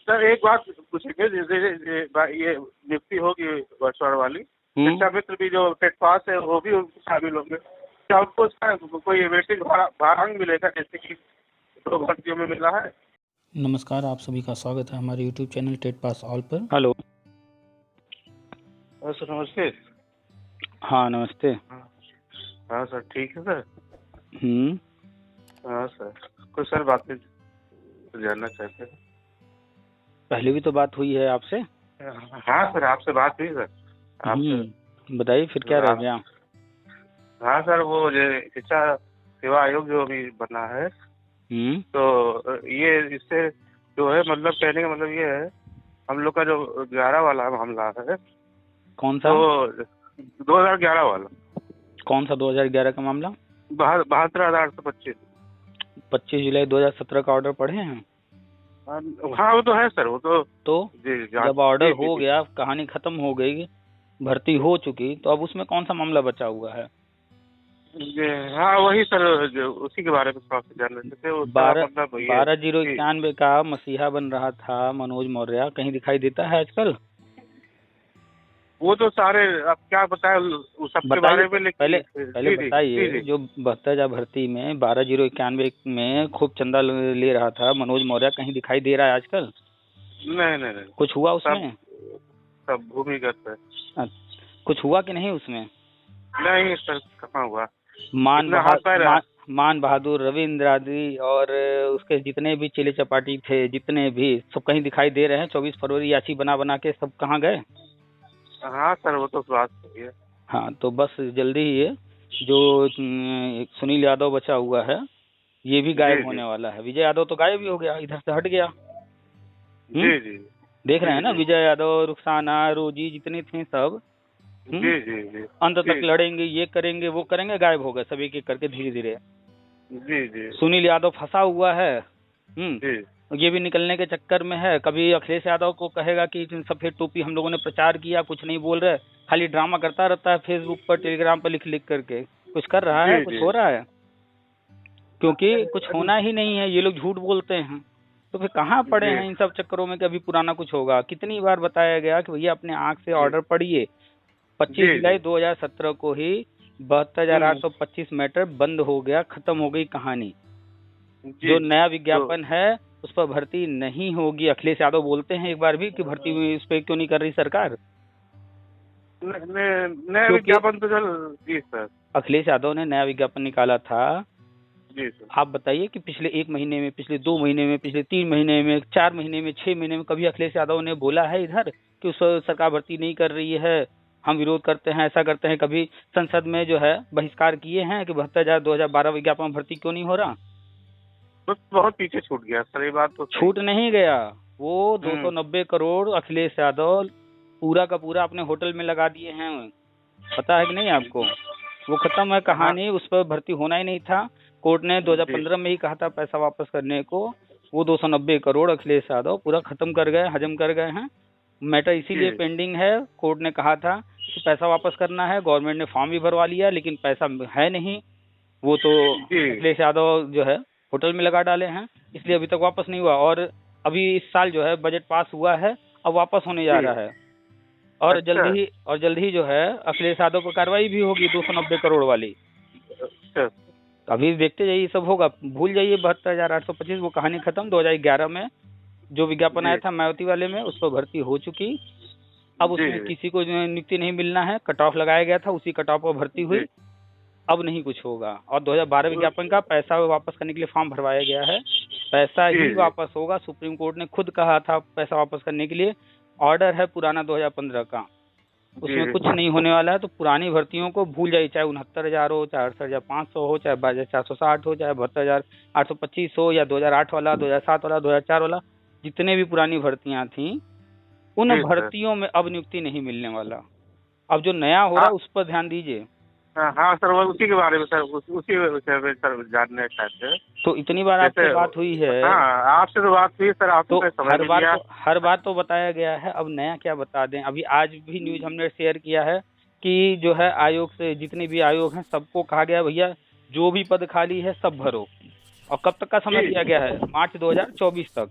Sir एक बात पूछेंगे, जैसे ये नियुक्ति होगी वर्षवार वाली, शिक्षा मित्र भी जो टेट पास है वो भी शामिल होंगे, क्या उनको उसका कोई वेटेज भारांक मिलेगा जैसे कि दो भर्तियों में मिला है? नमस्कार, आप सभी का स्वागत है हमारे YouTube channel TET pass all पर। हेलो सर नमस्ते। हाँ नमस्ते। हाँ सर, ठीक है सर। हाँ सर, कुछ सर बातें जानना चाहते हैं। पहले भी तो बात हुई है आपसे। हाँ सर, आपसे बात हुई सर। आपसे बताइए फिर क्या रह गया। हाँ सर, वो जो शिक्षा सेवा आयोग जो अभी बना है, तो ये इससे जो है मतलब कहने का मतलब ये है, हम लोग का जो 11 वाला मामला है। कौन सा? तो 2011 वाला। कौन सा 2011 का मामला? 72,825। 25 जुलाई 2017 का ऑर्डर पढ़े हैं? हाँ वो तो है सर, वो तो जब ऑर्डर हो गया, कहानी खत्म हो गई, भर्ती हो चुकी, तो अब उसमें कौन सा मामला बचा हुआ है? हाँ वही सर, उसी के बारे में थोड़ा सा जान रहे थे। 12,091 का मसीहा बन रहा था मनोज मौर्य, कहीं दिखाई देता है आजकल? वो तो सारे अब क्या बताए उस सबके बारे में। पहले बताइए, जो 72,000 भर्ती में 12,091 में खूब चंदा ले रहा था मनोज मौर्य, कहीं दिखाई दे रहा है आजकल? नहीं। कुछ हुआ उसमें? सब भूमिगत है। कुछ हुआ कि नहीं उसमें? नहीं सर, कहाँ हुआ। मान बहादुर, रविंद्र आदि और उसके जितने भी चेले चपाटी थे, जितने भी, सब कहीं दिखाई दे रहे हैं? 24 फरवरी याची बना के सब कहाँ गए? हाँ सर, वो तो बात सही है। हाँ, तो बस जल्दी ही ये जो सुनील यादव बचा हुआ है, ये भी गायब होने वाला है। विजय यादव तो गायब ही हो गया, इधर से हट गया। जी। देख रहे हैं ना, विजय यादव, रुखसाना, रोजी, जितने थे सब जी। अंत तक लड़ेंगे, ये करेंगे, वो करेंगे, गायब हो गए सभी के करके धीरे धीरे। जी। सुनील यादव फंसा हुआ है। ये भी निकलने के चक्कर में है। कभी अखिलेश यादव को कहेगा कि सफेद टोपी हम लोगों ने प्रचार किया, कुछ नहीं बोल रहे, खाली ड्रामा करता रहता है फेसबुक पर, टेलीग्राम पर लिख करके। कुछ कर रहा है? कुछ हो रहा है? क्योंकि कुछ होना ही नहीं है, ये लोग झूठ बोलते हैं। तो फिर कहाँ पड़े हैं इन सब चक्करों में कि अभी पुराना कुछ होगा। कितनी बार बताया गया कि भैया अपने आंख से ऑर्डर पढ़िए। 25 जुलाई 2017 को ही 72,825 मैटर बंद हो गया, खत्म हो गई कहानी। जो नया विज्ञापन है उस पर भर्ती नहीं होगी। अखिलेश यादव बोलते हैं एक बार भी कि भर्ती में इस पे क्यों नहीं कर रही सरकार? नया विज्ञापन तो जी सर, अखिलेश यादव ने नया विज्ञापन निकाला था। जी सर। आप बताइए कि पिछले 1 महीने में, पिछले 2 महीने में, पिछले 3 महीने में, 4 महीने में, 6 महीने में कभी अखिलेश यादव ने बोला है इधर कि उस सरकार भर्ती नहीं कर रही है, हम विरोध करते हैं, ऐसा करते हैं? कभी संसद में जो है बहिष्कार किए हैं कि 72,000 2012 विज्ञापन भर्ती क्यों नहीं हो रहा? बस बहुत पीछे छूट गया सर, ये बात तो छूट नहीं गया। वो 290 करोड़ अखिलेश यादव पूरा का पूरा अपने होटल में लगा दिए हैं, पता है कि नहीं आपको? वो खत्म है कहानी, उस पर भर्ती होना ही नहीं था। कोर्ट ने 2015 में ही कहा था पैसा वापस करने को। वो 290 करोड़ अखिलेश यादव पूरा खत्म कर गए, हजम कर गए हैं। मैटर इसीलिए पेंडिंग है, कोर्ट ने कहा था कि पैसा वापस करना है। गवर्नमेंट ने फॉर्म भी भरवा लिया, लेकिन पैसा है नहीं। वो तो अखिलेश यादव जो है होटल में लगा डाले हैं, इसलिए अभी तक वापस नहीं हुआ। और अभी इस साल जो है बजट पास हुआ है, अब वापस होने जा रहा है। और जल्द ही जो है अखिलेश यादव पर कार्रवाई भी होगी 290 करोड़ वाली। अभी देखते जाइए, सब होगा। भूल जाइए 72,825, वो कहानी खत्म। 2011 में जो विज्ञापन आया था मायावती वाले में, उस पर भर्ती हो चुकी। अब उसमें किसी को नियुक्ति नहीं मिलना है, कट ऑफ लगाया गया था, उसी कट ऑफ पर भर्ती हुई। अब नहीं कुछ होगा। और 2012 विज्ञापन का पैसा वापस करने के लिए फॉर्म भरवाया गया है, पैसा ही वापस होगा। सुप्रीम कोर्ट ने खुद कहा था पैसा वापस करने के लिए। ऑर्डर है पुराना 2015 का, उसमें कुछ नहीं होने वाला है। तो पुरानी भर्तियों को भूल जाइए, चाहे 69,000 हो, चाहे 68,500 हो, चाहे 22,460 हो, चाहे 72,825 हो, या 2008 वाला, 2007 वाला, 2004 वाला, जितने भी पुरानी भर्तियां थी, उन भर्तियों में अब नियुक्ति नहीं मिलने वाला। अब जो नया हो रहा है उस पर ध्यान दीजिए। हाँ सर, उसी के बारे में सर, उसी विषय में सर जानने चाहते हैं। तो इतनी बार आपसे बात हुई है। हाँ, आपसे तो बात हुई सर, आपको तो हर बार तो बताया गया है। अब नया क्या बता दें? अभी आज भी न्यूज हमने शेयर किया है कि जो है आयोग से, जितने भी आयोग हैं सबको कहा गया भैया जो भी पद खाली है सब भरो। और कब तक का समय दिया गया है? मार्च 2024 तक।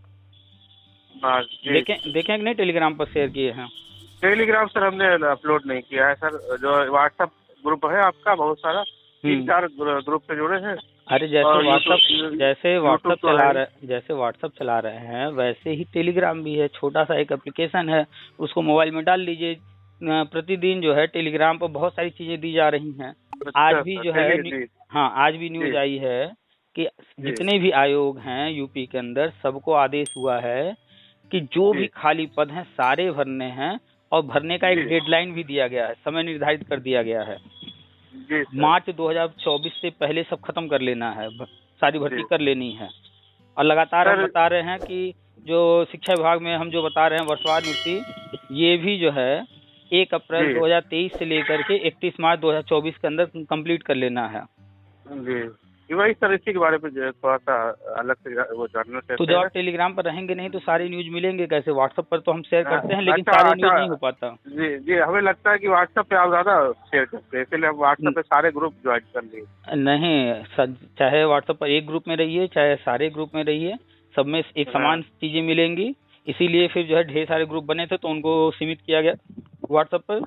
हाँ जी। देखें कि नहीं टेलीग्राम पर शेयर किए हैं? टेलीग्राम सर हमने अपलोड नहीं किया है सर। जो व्हाट्सएप ग्रुप है आपका बहुत सारा, 3-4 ग्रुप से जुड़े हैं। अरे और जैसे यूट्यूब तो है। व्हाट्सएप चला रहे हैं वैसे ही टेलीग्राम भी है, छोटा सा एक एप्लीकेशन है, उसको मोबाइल में डाल लीजिए। प्रतिदिन जो है टेलीग्राम पर बहुत सारी चीजें दी जा रही हैं। आज भी जो है हाँ, आज भी न्यूज आई है कि जितने भी आयोग हैं यूपी के अंदर, सबको आदेश हुआ है कि जो भी खाली पद हैं सारे भरने हैं, और भरने का एक डेडलाइन भी दिया गया है, समय निर्धारित कर दिया गया है। मार्च 2024 से पहले सब खत्म कर लेना है, सारी भर्ती कर लेनी है। और लगातार हम बता रहे हैं कि जो शिक्षा विभाग में हम जो बता रहे हैं वर्षवार नियुक्ति, ये भी जो है 1 अप्रैल 2023 से लेकर के 31 मार्च 2024 के अंदर कंप्लीट कर लेना है। जी वही सर, इसी के बारे में थोड़ा सा अलग से वो जानना चाहते हैं। तो जब आप टेलीग्राम पर रहेंगे नहीं तो सारी न्यूज मिलेंगे कैसे? व्हाट्सएप पर तो हम शेयर करते हैं लेकिन सारी न्यूज नहीं हो पाता। जी हमें लगता है कि व्हाट्सएप पे आप ज्यादा शेयर करते हैं, इसलिए हम व्हाट्सएप पे सारे ग्रुप ज्वाइन कर लिए। नहीं, चाहे व्हाट्सएप पर एक ग्रुप में रहिए चाहे सारे ग्रुप में रहिए, सब में एक समान चीजें मिलेंगी। इसीलिए फिर जो है ढेर सारे ग्रुप बने थे तो उनको सीमित किया गया व्हाट्सएप पर,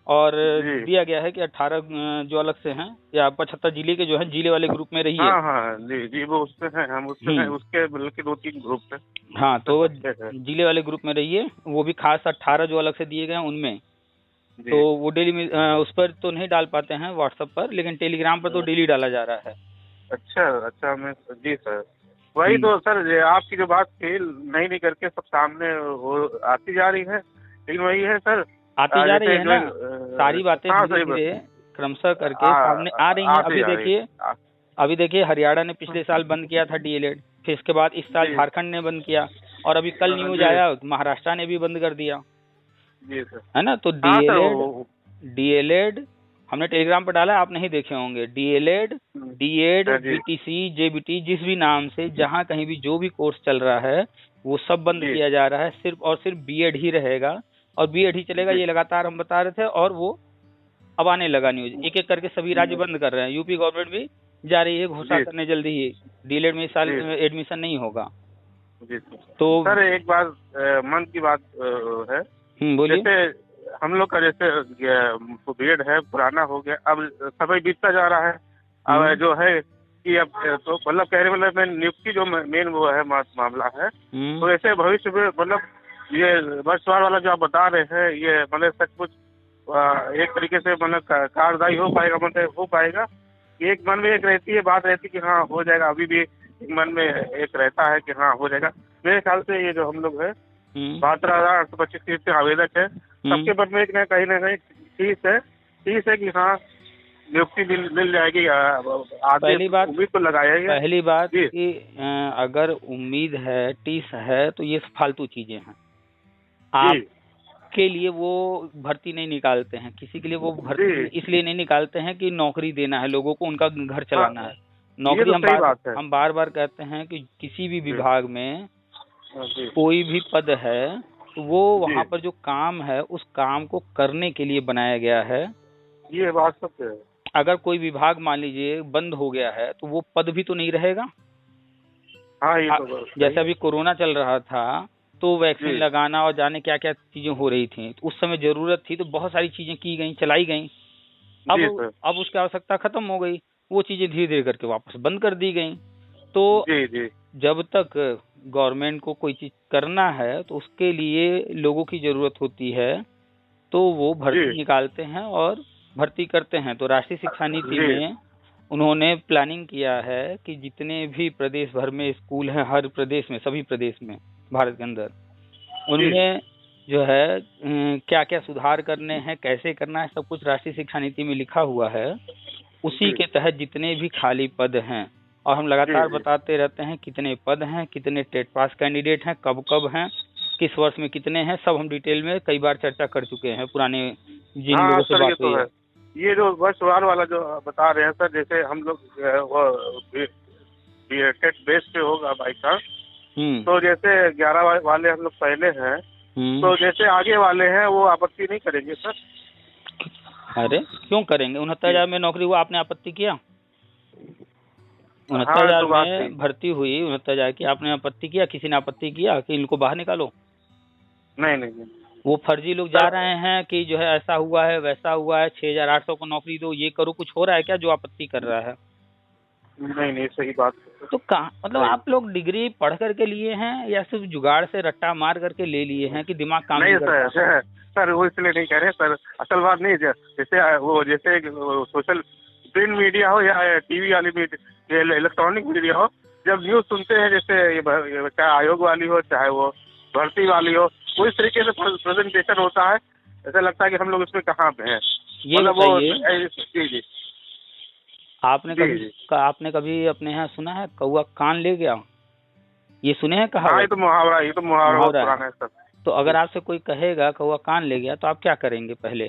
और दिया गया है कि 18 जो अलग से हैं या 75 जिले के जो है जिले वाले ग्रुप में रहिए। हाँ जी वो उसमें है, हम उसमें हैं, उसके बल्कि 2-3 ग्रुप है। हाँ तो जिले वाले ग्रुप में रहिए, वो भी खास 18 जो अलग से दिए गए हैं उनमें। तो वो डेली में उस पर तो नहीं डाल पाते हैं व्हाट्सएप पर, लेकिन टेलीग्राम पर तो डेली डाला जा रहा है। अच्छा मैं जी सर, वही तो सर आपकी जो बात थी नहीं करके सब सामने वो आती जा रही है, लेकिन वही है सर, आती जा रही है ना सारी बातें धीरे-धीरे क्रमशः करके सामने आ रही हैं। अभी देखिए हरियाणा ने पिछले साल बंद किया था डीएलएड, फिर इसके बाद इस साल झारखंड ने बंद किया, और अभी कल न्यूज आया महाराष्ट्र ने भी बंद कर दिया है ना। तो डीएलएड हमने टेलीग्राम पर डाला, आप नहीं देखे होंगे। डीएलएड, डीएड, बीटीसी, जेबीटी, जिस भी नाम से जहाँ कहीं भी जो भी कोर्स चल रहा है वो सब बंद किया जा रहा है। सिर्फ और सिर्फ बीएड ही रहेगा और बीएड ही चलेगा, ये लगातार हम बता रहे थे। और वो अब आने लगा न्यूज, एक एक करके सभी राज्य बंद कर रहे हैं। यूपी गवर्नमेंट भी जा रही है घोषणा करने जल्दी ही, डीएलएड में इस साल एडमिशन नहीं होगा। तो सर एक बार मन की बात है, बोलिए। जैसे हम लोग का जैसे बीएड है पुराना हो गया, अब समय बीतता जा रहा है, अब जो है कि अब तो मतलब कहने वाला नियुक्ति जो मेन वो है मामला है, तो ऐसे भविष्य में मतलब ये वर्षवार वाला जो आप बता रहे हैं, ये मतलब सचमुच एक तरीके से मतलब कार्यदायी हो पाएगा, मतलब हो पाएगा? एक मन में एक रहती है बात रहती है कि हाँ हो जाएगा, अभी भी एक मन में एक रहता है कि हाँ हो जाएगा। मेरे ख्याल से ये जो हम लोग है 72,825 सीट के आवेदक है, सबके मन में एक न कहीं चीज है कि हाँ नियुक्ति मिल जाएगी। पहली बात उम्मीद तो लगाएगा। पहली बात कि अगर उम्मीद है, टीस है, तो ये फालतू चीजें हैं। आपके लिए वो भर्ती नहीं निकालते हैं, किसी के लिए वो भर्ती इसलिए नहीं निकालते हैं कि नौकरी देना है लोगों को, उनका घर चलाना है। नौकरी हम बार बार कहते हैं कि किसी भी विभाग में कोई भी पद है तो वो वहाँ पर जो काम है उस काम को करने के लिए बनाया गया है। ये बात सत्य है। अगर कोई विभाग मान लीजिए बंद हो गया है तो वो पद भी तो नहीं रहेगा। हाँ, ये तो जैसे अभी कोरोना चल रहा था तो वैक्सीन लगाना और जाने क्या क्या चीजें हो रही थी, तो उस समय जरूरत थी तो बहुत सारी चीजें की गई, चलाई गई। अब उसकी आवश्यकता खत्म हो गई, वो चीजें धीरे धीरे करके वापस बंद कर दी गई। तो जब तक गवर्नमेंट को कोई चीज करना है तो उसके लिए लोगों की जरूरत होती है, तो वो भर्ती निकालते हैं और भर्ती करते हैं। तो राष्ट्रीय शिक्षा नीति में उन्होंने प्लानिंग किया है कि जितने भी प्रदेश भर में स्कूल हैं, हर प्रदेश में, सभी प्रदेश में भारत के अंदर, उनमें जो है क्या क्या सुधार करने हैं, कैसे करना है, सब कुछ राष्ट्रीय शिक्षा नीति में लिखा हुआ है। उसी के तहत जितने भी खाली पद हैं, और हम लगातार बताते रहते हैं कितने पद हैं, कितने टेट पास कैंडिडेट हैं, कब कब हैं, किस वर्ष में कितने हैं, सब हम डिटेल में कई बार चर्चा कर चुके हैं पुराने जिन लोगों से बात हुई है। ये जो वर्षवार वाला जो बता रहे हैं सर, जैसे हम लोग टेट बेस पे होगा बाई चांस, तो जैसे 11 वाले हम लोग पहले हैं, तो जैसे आगे वाले हैं वो आपत्ति नहीं करेंगे सर? अरे क्यों करेंगे? 69,000 में नौकरी हुआ, आपने आपत्ति किया? हाँ, 69,000 तो बात में सही। भर्ती हुई, 69,000 की, आपने आपत्ति किया? किसी ने आपत्ति किया कि इनको बाहर निकालो? नहीं नहीं नहीं वो फर्जी लोग जा रहे हैं कि जो है ऐसा हुआ है वैसा हुआ है, 6,800 को नौकरी दो, ये करो, कुछ हो रहा है क्या जो आपत्ति कर रहा है? नहीं नहीं, सही बात है। तो कहाँ, मतलब सही। आप लोग डिग्री पढ़ करके लिए हैं या सिर्फ जुगाड़ से रट्टा मार करके ले लिए हैं कि दिमाग काम नहीं नहीं करता? सर वो इसलिए नहीं कह रहे सर, असल बात नहीं है। जैसे सोशल प्रिंट मीडिया हो या टीवी वाली मीडिया, इलेक्ट्रॉनिक मीडिया हो, जब न्यूज सुनते हैं, जैसे चाहे आयोग वाली हो चाहे वो भर्ती वाली हो, वो इस तरीके से प्रेजेंटेशन होता है, ऐसा लगता है कि हम लोग इसमें कहाँ पे हैं। ये मतलब वो बताइए, जी जी आपने जी कभी जी। आपने कभी अपने यहाँ सुना है कौआ कान ले गया? ये सुने हैं हाँ, ये कहावत? तो मुहावरा बहुत मुहावरा है। पुराना है सर। तो अगर आपसे कोई कहेगा कौआ कान ले गया तो आप क्या करेंगे? पहले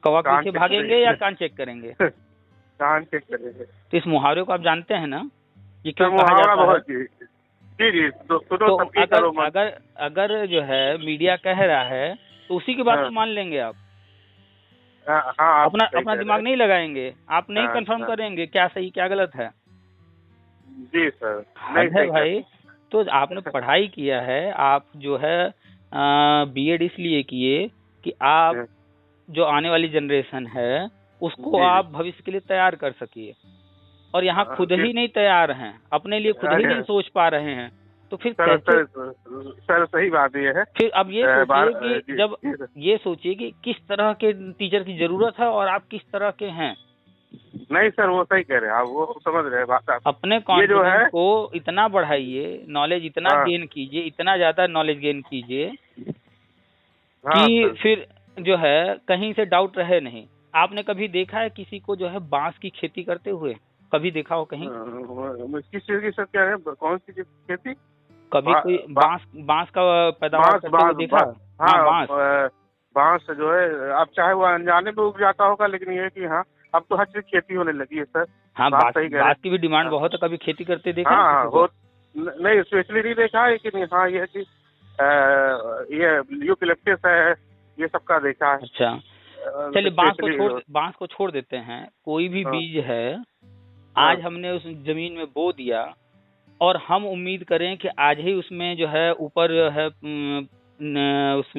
कौवा के कान पीछे चेक भागेंगे करेंगे। या कान चेक करेंगे? कान चेक करेंगे। तो इस मुहावरे को आप जानते हैं ना, ये सर क्यों कहा मुहावरा जाता है? बहुत जी जी जी, तो सुनो तो सबकी अगर करो मत। अगर अगर जो है मीडिया कह रहा है तो उसी की बात हाँ को मान लेंगे आप? हाँ, आप अपना सही अपना कह रहे दिमाग हैं। नहीं लगाएंगे, आप नहीं हाँ कंफर्म हाँ, करेंगे क्या सही क्या गलत है? जी सर, नहीं हद है सही भाई। कह तो आपने पढ़ाई किया है, आप जो है बीएड इसलिए किए कि आप रहे। जो आने वाली जनरेशन है उसको जी आप भविष्य के लिए तैयार कर सकिए, और यहाँ खुद जी ही नहीं तैयार हैं, अपने लिए खुद ही नहीं सोच पा रहे हैं, तो फिर सर कैसे? सर सही बात ये है। फिर अब ये सोचिए कि जब जी सर। ये सोचिए कि किस तरह के टीचर की जरूरत है और आप किस तरह के हैं। नहीं सर, वो सही कह रहे हैं आप, वो समझ रहे हैं बात आप। अपने ये जो कॉन्फिडेंस है, को इतना बढ़ाइए, नॉलेज इतना हाँ गेन कीजिए, इतना ज्यादा नॉलेज गेन कीजिए हाँ कि सर। फिर जो है कहीं से डाउट रहे नहीं। आपने कभी देखा है किसी को जो है बांस की खेती करते हुए? कभी देखा हो कहीं? किस चीज की सर, क्या है, कौन सी चीज की खेती? कभी कोई बांस बांस का पैदावार बांस करते हुए बांस देखा? बांस हाँ, हाँ, बांस। बांस जो है, अब चाहे वो अनजाने में उग जाता होगा, लेकिन ये है कि हाँ, अब तो हर चीज खेती होने लगी है सर। हाँ, बात बांस सही कह रहे बांस की भी डिमांड हैं। बहुत है, कभी खेती करते देखा है हाँ हाँ, किसी को? वो नहीं स्पेशली नहीं देखा है, लेकिन हाँ ये है कि ये यूकेलिप्टस है, ये सबका देखा है। अच्छा, चलिए स्पेशली बांस को छोड़ देते हैं। कोई भी हाँ बीज है, हाँ आज हमने उस जमीन में बो दिया और हम उम्मीद करें कि आज ही उसमें जो है ऊपर जो है उस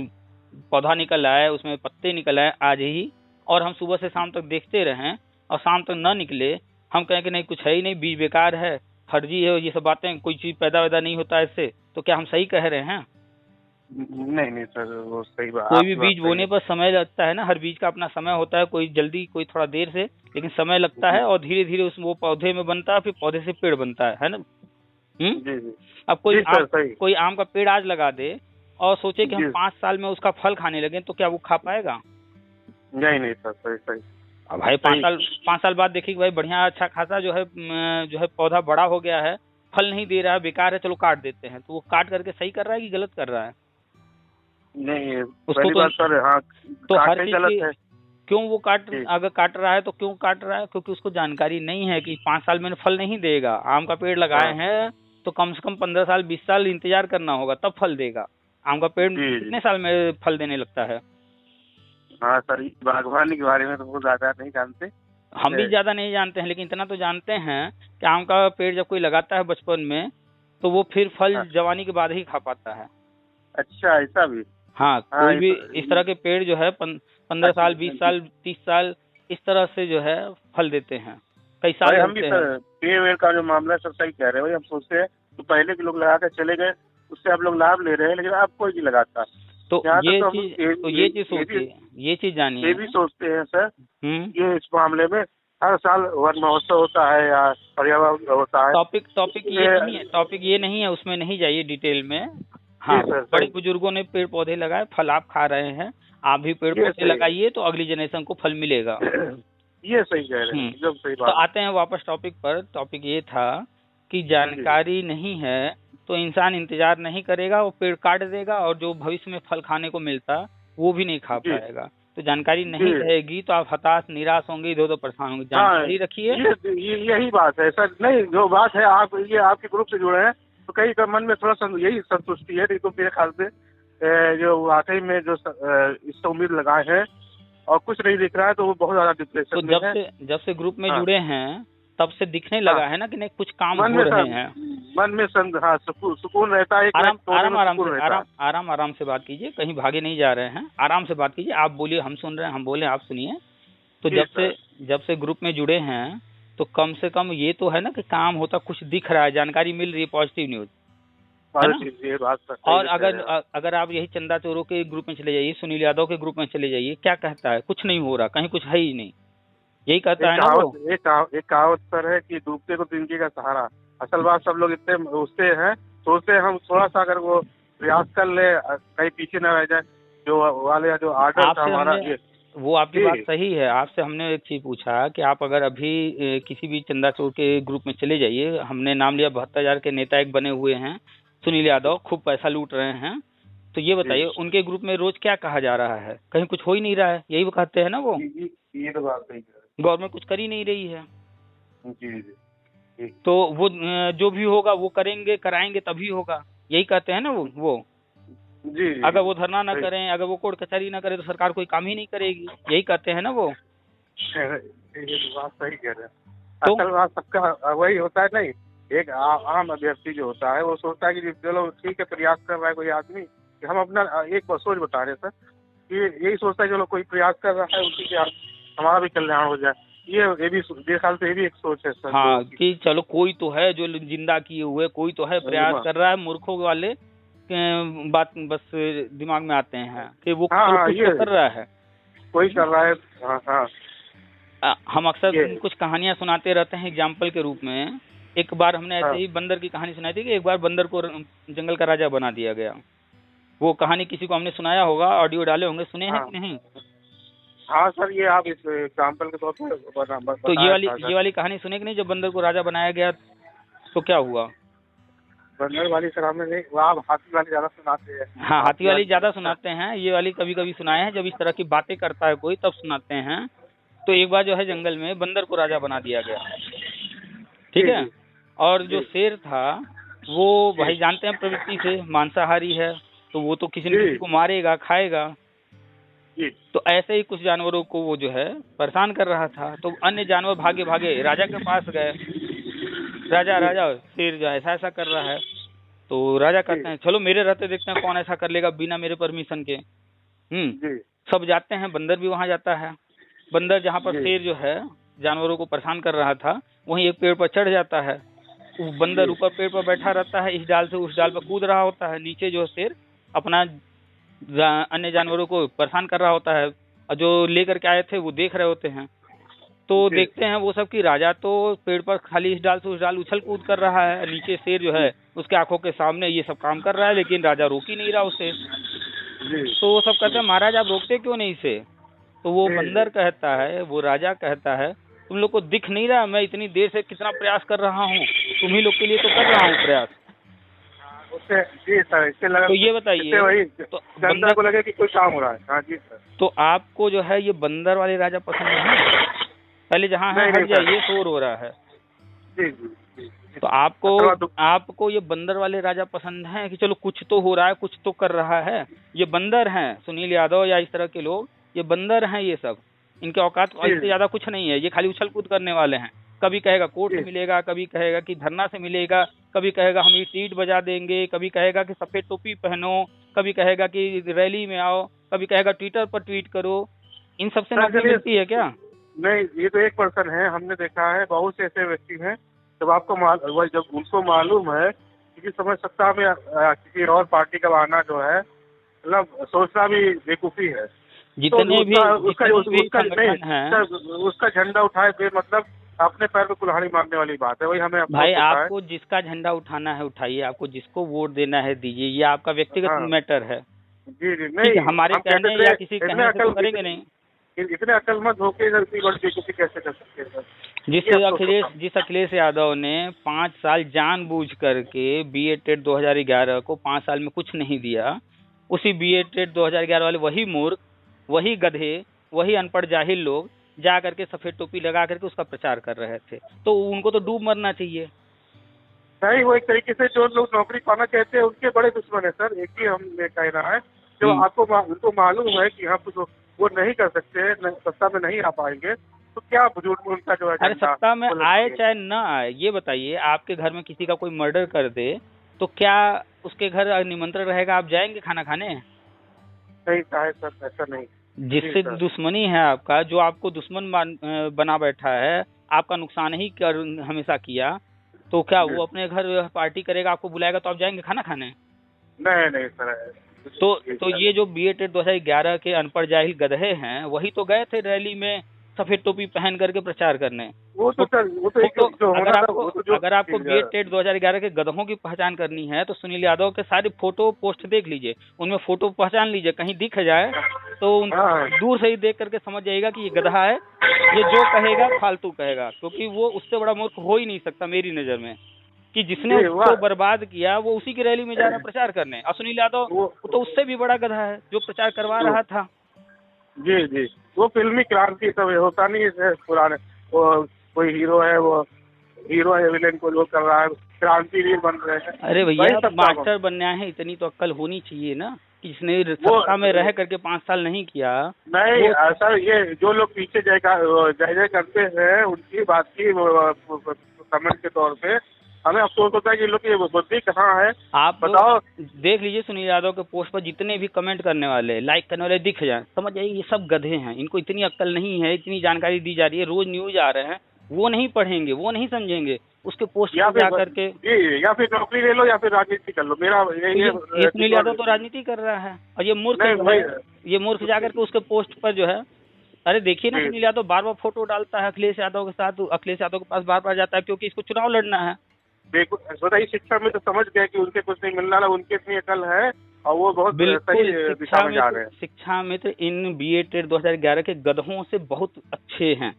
पौधा निकल आए, उसमें पत्ते निकल आए आज ही, और हम सुबह से शाम तक देखते रहें और शाम तक न निकले, हम कहें कि नहीं कुछ है ही नहीं, बीज बेकार है, फर्जी है, ये सब बातें, कोई चीज पैदा वैदा नहीं होता इससे, तो क्या हम सही कह रहे हैं? नहीं नहीं सर, वो सही बात, कोई भी आपकी बात बीज सही बोने है। पर समय लगता है ना, हर बीज का अपना समय होता है, कोई जल्दी कोई थोड़ा देर से, लेकिन समय लगता है और धीरे धीरे उस वो पौधे में बनता है, फिर पौधे से पेड़ बनता है ना। जी जी अब जी सर, सही। कोई आम का पेड़ आज लगा दे और सोचे कि हम जी 5 साल में उसका फल खाने लगे, तो क्या वो खा पाएगा? नहीं नहीं सर, सही सही। अब भाई सही। 5 साल बाद देखिए कि भाई बढ़िया अच्छा खासा जो है पौधा बड़ा हो गया है, फल नहीं दे रहा है, बेकार है, चलो काट देते हैं, तो वो काट करके सही कर रहा है कि गलत कर रहा है? नहीं, उसको पहली तो बात सर, हाँ, तो हर काटना ही चीज गलत की है। क्यों वो जी अगर काट रहा है तो क्यों काट रहा है? क्योंकि उसको जानकारी नहीं है कि 5 साल में फल नहीं देगा। आम का पेड़ लगाए हाँ हैं तो कम से कम 15 साल 20 साल इंतजार करना होगा, तब फल देगा। आम का पेड़ जी जी। कितने साल में फल देने लगता है? हाँ सर, ये बागवानी के बारे में तो बहुत ज्यादा नहीं जानते। हम भी ज्यादा नहीं जानते हैं, लेकिन इतना तो जानते हैं कि आम का पेड़ जब कोई लगाता है बचपन में, तो वो फिर फल हाँ। जवानी के बाद ही खा पाता है। अच्छा, ऐसा भी? हाँ, हाँ, कोई भी इस तरह के पेड़ जो है 15 साल 20 अच्छा, साल 30 साल इस तरह से जो है फल देते हैं, कई भाई साल हम भी लगते हैं। सर, पेड़ वेड़ का जो मामला है सर, सही कह रहे हो भाई। हम सोचते हैं तो पहले के लोग लगा के चले गए, उससे आप लोग लाभ ले रहे हैं, लेकिन अब कोई नहीं लगाता। तो यहाँ तक ये तो हम चीज सोचिए, ये चीज ये जानिए। भी सोचते हैं सर, हम्म। ये इस मामले में हर साल वन महोत्सव होता है या पर्यावरण होता है। टॉपिक ये नहीं है, उसमें नहीं जाइए डिटेल में। हाँ, जी सर, बड़े सही। बुजुर्गों ने पेड़ पौधे लगाए, फल आप खा रहे हैं, आप भी पेड़ ये पौधे सही है। लगाइए तो अगली जनरेशन को फल मिलेगा। ये सही कह रहे हैं, एकदम सही तो बात। आते हैं वापस टॉपिक पर। टॉपिक ये था कि जानकारी नहीं है तो इंसान इंतजार नहीं करेगा, वो पेड़ काट देगा और जो भविष्य में फल खाने को मिलता वो भी नहीं खा जी। पाएगा। तो जानकारी नहीं जी। रहेगी तो आप हताश निराश होंगे, इधर उधर परेशान होंगे। जानकारी रखिए। यही बात है सर। नहीं, जो बात है, आप ये आपके ग्रुप से जुड़े हैं तो कई का मन में थोड़ा यही संतुष्टि है, नहीं तो मेरे ख्याल से जो वाकई में जो इस उम्मीद लगाए हैं और कुछ नहीं दिख रहा है, तो वो बहुत ज्यादा डिप्रेशन में है। तो जब से ग्रुप में हाँ। जुड़े हैं तब से दिखने लगा है ना कि नहीं कुछ काम हो रहे हैं। मन में हाँ, सुकून रहता है। आराम से बात कीजिए, कहीं भागे नहीं जा रहे हैं, आराम से बात कीजिए। आप बोलिए, हम सुन रहे हैं, हम बोले आप सुनिए। तो जब से ग्रुप में जुड़े हैं तो कम से कम ये तो है ना कि काम होता, कुछ दिख रहा है, जानकारी मिल रही है, पॉजिटिव न्यूज है ना। ये बात और अगर आप यही चंदा चोरों के ग्रुप में चले जाइए, सुनील यादव के ग्रुप में चले जाइए, क्या कहता है, कुछ नहीं हो रहा, कहीं कुछ है ही नहीं, यही कहता है ना वो। एक कहावत पर है कि डूबते को तिनके का सहारा। असल बात सब लोग इतने उससे हैं, सोचते हैं हम थोड़ा सा अगर वो प्रयास कर ले, कहीं पीछे न रह जाए। जो वाले जो आर्डर था हमारा, ये वो आपकी बात सही है। आपसे हमने एक चीज पूछा कि आप अगर अभी किसी भी चंदा चोर के ग्रुप में चले जाइए, हमने नाम लिया 72,000 के नेता एक बने हुए हैं सुनील यादव, खूब पैसा लूट रहे हैं, तो ये बताइए उनके ग्रुप में रोज क्या कहा जा रहा है, कहीं कुछ हो ही नहीं रहा है, यही वो कहते हैं ना वो। ये तो बात सही है, गवर्नमेंट कुछ कर ही नहीं रही है। जी। तो वो जो भी होगा वो करेंगे, कराएंगे तभी होगा, यही कहते हैं ना वो। जी। अगर वो धरना न करें, अगर वो कोर्ट कचहरी न करे तो सरकार कोई काम ही नहीं करेगी, यही कहते हैं ना वो। ये बात सही कह रहे हैं। तो असल बात सबका वही होता है। नहीं, एक आम अभ्यर्थी जो होता है वो सोचता है कि चलो ठीक है, प्रयास कर रहा है कोई आदमी, कि हम अपना एक सोच बता रहे सर, कि यही सोचता है चलो कोई प्रयास कर रहा है, उसी के हमारा भी कल्याण हो जाए। ये भी मेरे ख्याल से ये भी एक सोच है सर। हाँ, कि चलो कोई तो है जो जिंदा किए हुए, कोई तो है प्रयास कर रहा है। मूर्खों वाले बात बस दिमाग में आते हैं कि वो कुछ कर रहा है, कोई कर रहा है। हम अक्सर कुछ कहानियां सुनाते रहते हैं एग्जाम्पल के रूप में। एक बार हमने ऐसे ही बंदर की कहानी सुनाई थी कि एक बार बंदर को जंगल का राजा बना दिया गया। वो कहानी किसी को हमने सुनाया होगा, ऑडियो डाले होंगे, सुने हैं कि नहीं? हाँ सर, ये आप इस एग्जाम्पल के तौर पर तो ये वाली कहानी सुने कि नहीं, जब बंदर को राजा बनाया गया तो क्या हुआ? बंदर वाली सर हमने नहीं, वो आप हाथी वाली ज्यादा सुनाते हैं। हाँ, हाथी वाली ज्यादा सुनाते हैं, ये वाली कभी कभी सुनाए हैं, जब इस तरह की बातें करता है कोई तब सुनाते हैं। तो एक बार जो है जंगल में बंदर को राजा बना दिया गया, ठीक है। और जो शेर था वो भाई जानते हैं प्रवृत्ति से मांसाहारी है, तो वो तो किसी न किसी को मारेगा, खाएगा। तो ऐसे ही कुछ जानवरों को वो जो है परेशान कर रहा था। तो अन्य जानवर भागे भागे राजा के पास गए, राजा शेर जो ऐसा ऐसा कर रहा है। तो राजा कहते हैं चलो मेरे रहते देखते हैं कौन ऐसा कर लेगा बिना मेरे परमिशन के। सब जाते हैं, बंदर भी वहां जाता है। बंदर जहाँ पर शेर जो है जानवरों को परेशान कर रहा था, वहीं एक पेड़ पर चढ़ जाता है। वो बंदर ऊपर पेड़ पर बैठा रहता है, इस डाल से उस डाल पर कूद रहा होता है। नीचे जो शेर अपना अन्य जानवरों को परेशान कर रहा होता है, और जो लेकर के आए थे वो देख रहे होते हैं। तो देखते हैं वो सब कि राजा तो पेड़ पर खाली इस डाल से उस डाल उछल कूद कर रहा है, नीचे शेर जो है उसके आंखों के सामने ये सब काम कर रहा है, लेकिन राजा रोक ही नहीं रहा उसे। तो वो सब कहते हैं महाराज आप रोकते क्यों नहीं इसे? तो वो बंदर कहता है, वो राजा कहता है तुम लोग को दिख नहीं रहा मैं इतनी देर से कितना प्रयास कर रहा हूँ, तुम्ही लोग के लिए तो कर रहा हूँ प्रयास। जी सर, इससे लगा, तो ये बताइए तो बंदर को लगे कि कोई काम हो रहा है। हाँ जी सर। तो आपको जो है ये बंदर वाले राजा पसंद नहीं? पहले जहाँ है हट जाइए, शोर हो रहा है। जी। तो आपको ये बंदर वाले राजा पसंद है कि चलो कुछ तो हो रहा है, कुछ तो कर रहा है? ये बंदर हैं सुनील यादव या इस तरह के लोग, ये बंदर हैं ये सब, इनके औकात इससे ज्यादा कुछ नहीं है। ये खाली उछल कूद करने वाले हैं। कभी कहेगा कोर्ट से मिलेगा, कभी कहेगा कि धरना से मिलेगा, कभी कहेगा हम ईंट बजा देंगे, कभी कहेगा कि सफेद टोपी पहनो, कभी कहेगा कि रैली में आओ, कभी कहेगा ट्विटर पर ट्वीट करो। इन सबसे नौकरी मिलती है क्या? नहीं, ये तो एक पर्सन है, हमने देखा है बहुत से ऐसे व्यक्ति हैं जब उनको मालूम है कि समय सत्ता में किसी और पार्टी का आना जो है मतलब सोचना भी बेवकूफी है। जितने भी उसका झंडा उठाए मतलब अपने पैर पे कुल्हाड़ी मारने वाली बात है। वही हमें भाई आपको जिसका झंडा उठाना है उठाइए, आपको जिसको वोट देना है दीजिए, ये आपका व्यक्तिगत मैटर है। जी नहीं, हमारे कहने या किसी कहने से करेंगे नहीं। इतने अकलमंद होके बेवकूफी कैसे कर सकते हैं? जिस अखिलेश यादव ने 5 साल जानबूझ करके BA टेट 2011 को 5 साल में कुछ नहीं दिया, उसी BA टेट 2011 वाले वही मूर्ख, वही गधे, वही अनपढ़ जाहिल लोग जा करके सफेद टोपी लगा करके उसका प्रचार कर रहे थे। तो उनको तो डूब मरना चाहिए। नहीं, वो एक तरीके से जो लोग नौकरी पाना चाहते हैं उनके बड़े दुश्मन है सर। एक ही हमने कहना है जो उनको मालूम है कि हाँ कुछ वो नहीं कर सकते, सत्ता में नहीं आ पाएंगे, तो क्या झूठ मूठ का जो अरे एजेंडा सत्ता में वो आए लगती है। चाहे न आए, ये बताइए, आपके घर में किसी का कोई मर्डर कर दे तो क्या उसके घर निमंत्रण रहेगा, आप जाएंगे खाना खाने? नहीं साहब सर, ऐसा नहीं। जी जिससे सर। दुश्मनी है आपका, जो आपको दुश्मन बना बैठा है, आपका नुकसान ही कर हमेशा किया, तो क्या जी। वो अपने घर पार्टी करेगा, आपको बुलाएगा तो आप जाएंगे खाना खाने? नहीं नहीं सर। जी तो सर। ये जो BA-टेट 2011 के अनपढ़ जाहिल गधे हैं, वही तो गए थे रैली में सफेद टोपी पहन करके प्रचार करने। वो तो सर, वो तो एक फोटो, जो होना था वो तो जो अगर आपको BA-टेट 2011 के गधों की पहचान करनी है तो सुनील यादव के सारे फोटो पोस्ट देख लीजिए, उनमें फोटो पहचान लीजिए, कहीं दिख जाए तो हाँ दूर से ही देख करके समझ जाइएगा कि ये गधा है, ये जो कहेगा फालतू कहेगा, क्योंकि वो उससे बड़ा मूर्ख हो ही नहीं सकता मेरी नजर में, कि जिसने जी उसको बर्बाद किया वो उसी की रैली में जा रहा है प्रचार करने। और सुनील यादव वो वो तो उससे भी बड़ा गधा है जो प्रचार करवा रहा था। जी जी, वो फिल्मी क्रांति सब होता नहीं है पुराने, वो कोई हीरो है, वो हीरो है विलेन को जो कर रहा है, क्रांतिवीर बन रहे हैं। अरे वही भैया, सब काम मास्टर बनना है, इतनी तो अक्ल होनी चाहिए ना, कि जिसने सत्ता में रह करके 5 साल नहीं किया। नहीं सर, ये जो लोग पीछे जय जय करते हैं उनकी बात की कमेंट के तौर पे हमें अफसोस होता है कि लोग की बुद्धि कहाँ है। आप बताओ। देख लीजिए सुनील यादव के पोस्ट पर जितने भी कमेंट करने वाले, लाइक करने वाले दिख जाए, समझ जाइए ये सब गधे हैं, इनको इतनी अक्ल नहीं है, इतनी जानकारी दी जा रही है, रोज न्यूज आ रहे हैं, वो नहीं पढ़ेंगे, वो नहीं समझेंगे, उसके पोस्ट या पर जा करके या फिर नौकरी ले लो या फिर राजनीति कर लो। मेरा ये सुनील यादव तो राजनीति कर रहा है, और ये मूर्ख जाकर के उसके पोस्ट पर जो है, अरे देखिए ना, सुनील यादव बार बार फोटो डालता है अखिलेश यादव के साथ, अखिलेश यादव के पास बार बार जाता है क्योंकि इसको चुनाव लड़ना है। बताइए, शिक्षा में तो समझ गए कि उनके कुछ नहीं मिल रहा, उनके इतनी अकल है और वो बहुत सही दिशा में जा रहे हैं। शिक्षा में तो इन BA-टेट 2011 के गधों से बहुत अच्छे हैं,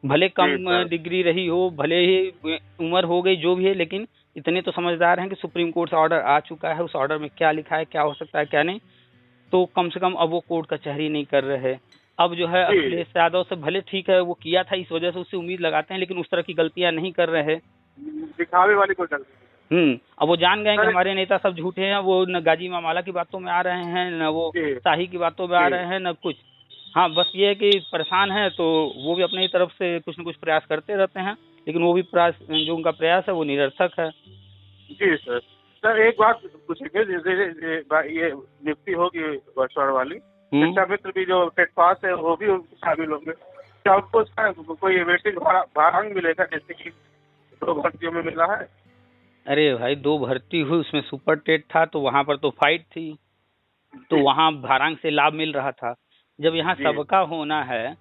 भले कम डिग्री रही हो, भले ही उम्र हो गई, जो भी है, लेकिन इतने तो समझदार हैं कि सुप्रीम कोर्ट से ऑर्डर आ चुका है, उस ऑर्डर में क्या लिखा है, क्या हो सकता है क्या नहीं, तो कम से कम अब वो कोर्ट कचहरी नहीं कर रहे। अब जो है अखिलेश यादव से भले ठीक है वो किया था, इस वजह से उससे उम्मीद लगाते हैं, लेकिन उस तरह की गलतियां नहीं कर रहे, दिखावे वाली कोई गलती। अब वो जान गए कि हमारे नेता सब झूठे हैं, वो न गाजी मामला की बातों में आ रहे हैं, न वो शाही की बातों में आ रहे हैं, न कुछ। हाँ, बस ये है कि परेशान है तो वो भी अपनी तरफ से कुछ न कुछ प्रयास करते रहते हैं, लेकिन वो भी प्रयास, जो उनका प्रयास है वो निरर्थक है। जी सर। सर एक बात पूछेंगे, जैसे ये नियुक्ति होगी वर्षवार वाली, शिक्षा मित्र भी जो टेट पास है वो भी शामिल होंगे, क्या उनको उसका कोई वेटेज भारांक मिलेगा जैसे कि 2 भर्तियों में मिला है? अरे भाई, 2 भर्ती हुई, उसमें सुपर टेट था तो वहां पर तो फाइट थी, तो वहां भारांक से लाभ मिल रहा था। जब यहाँ सबका होना है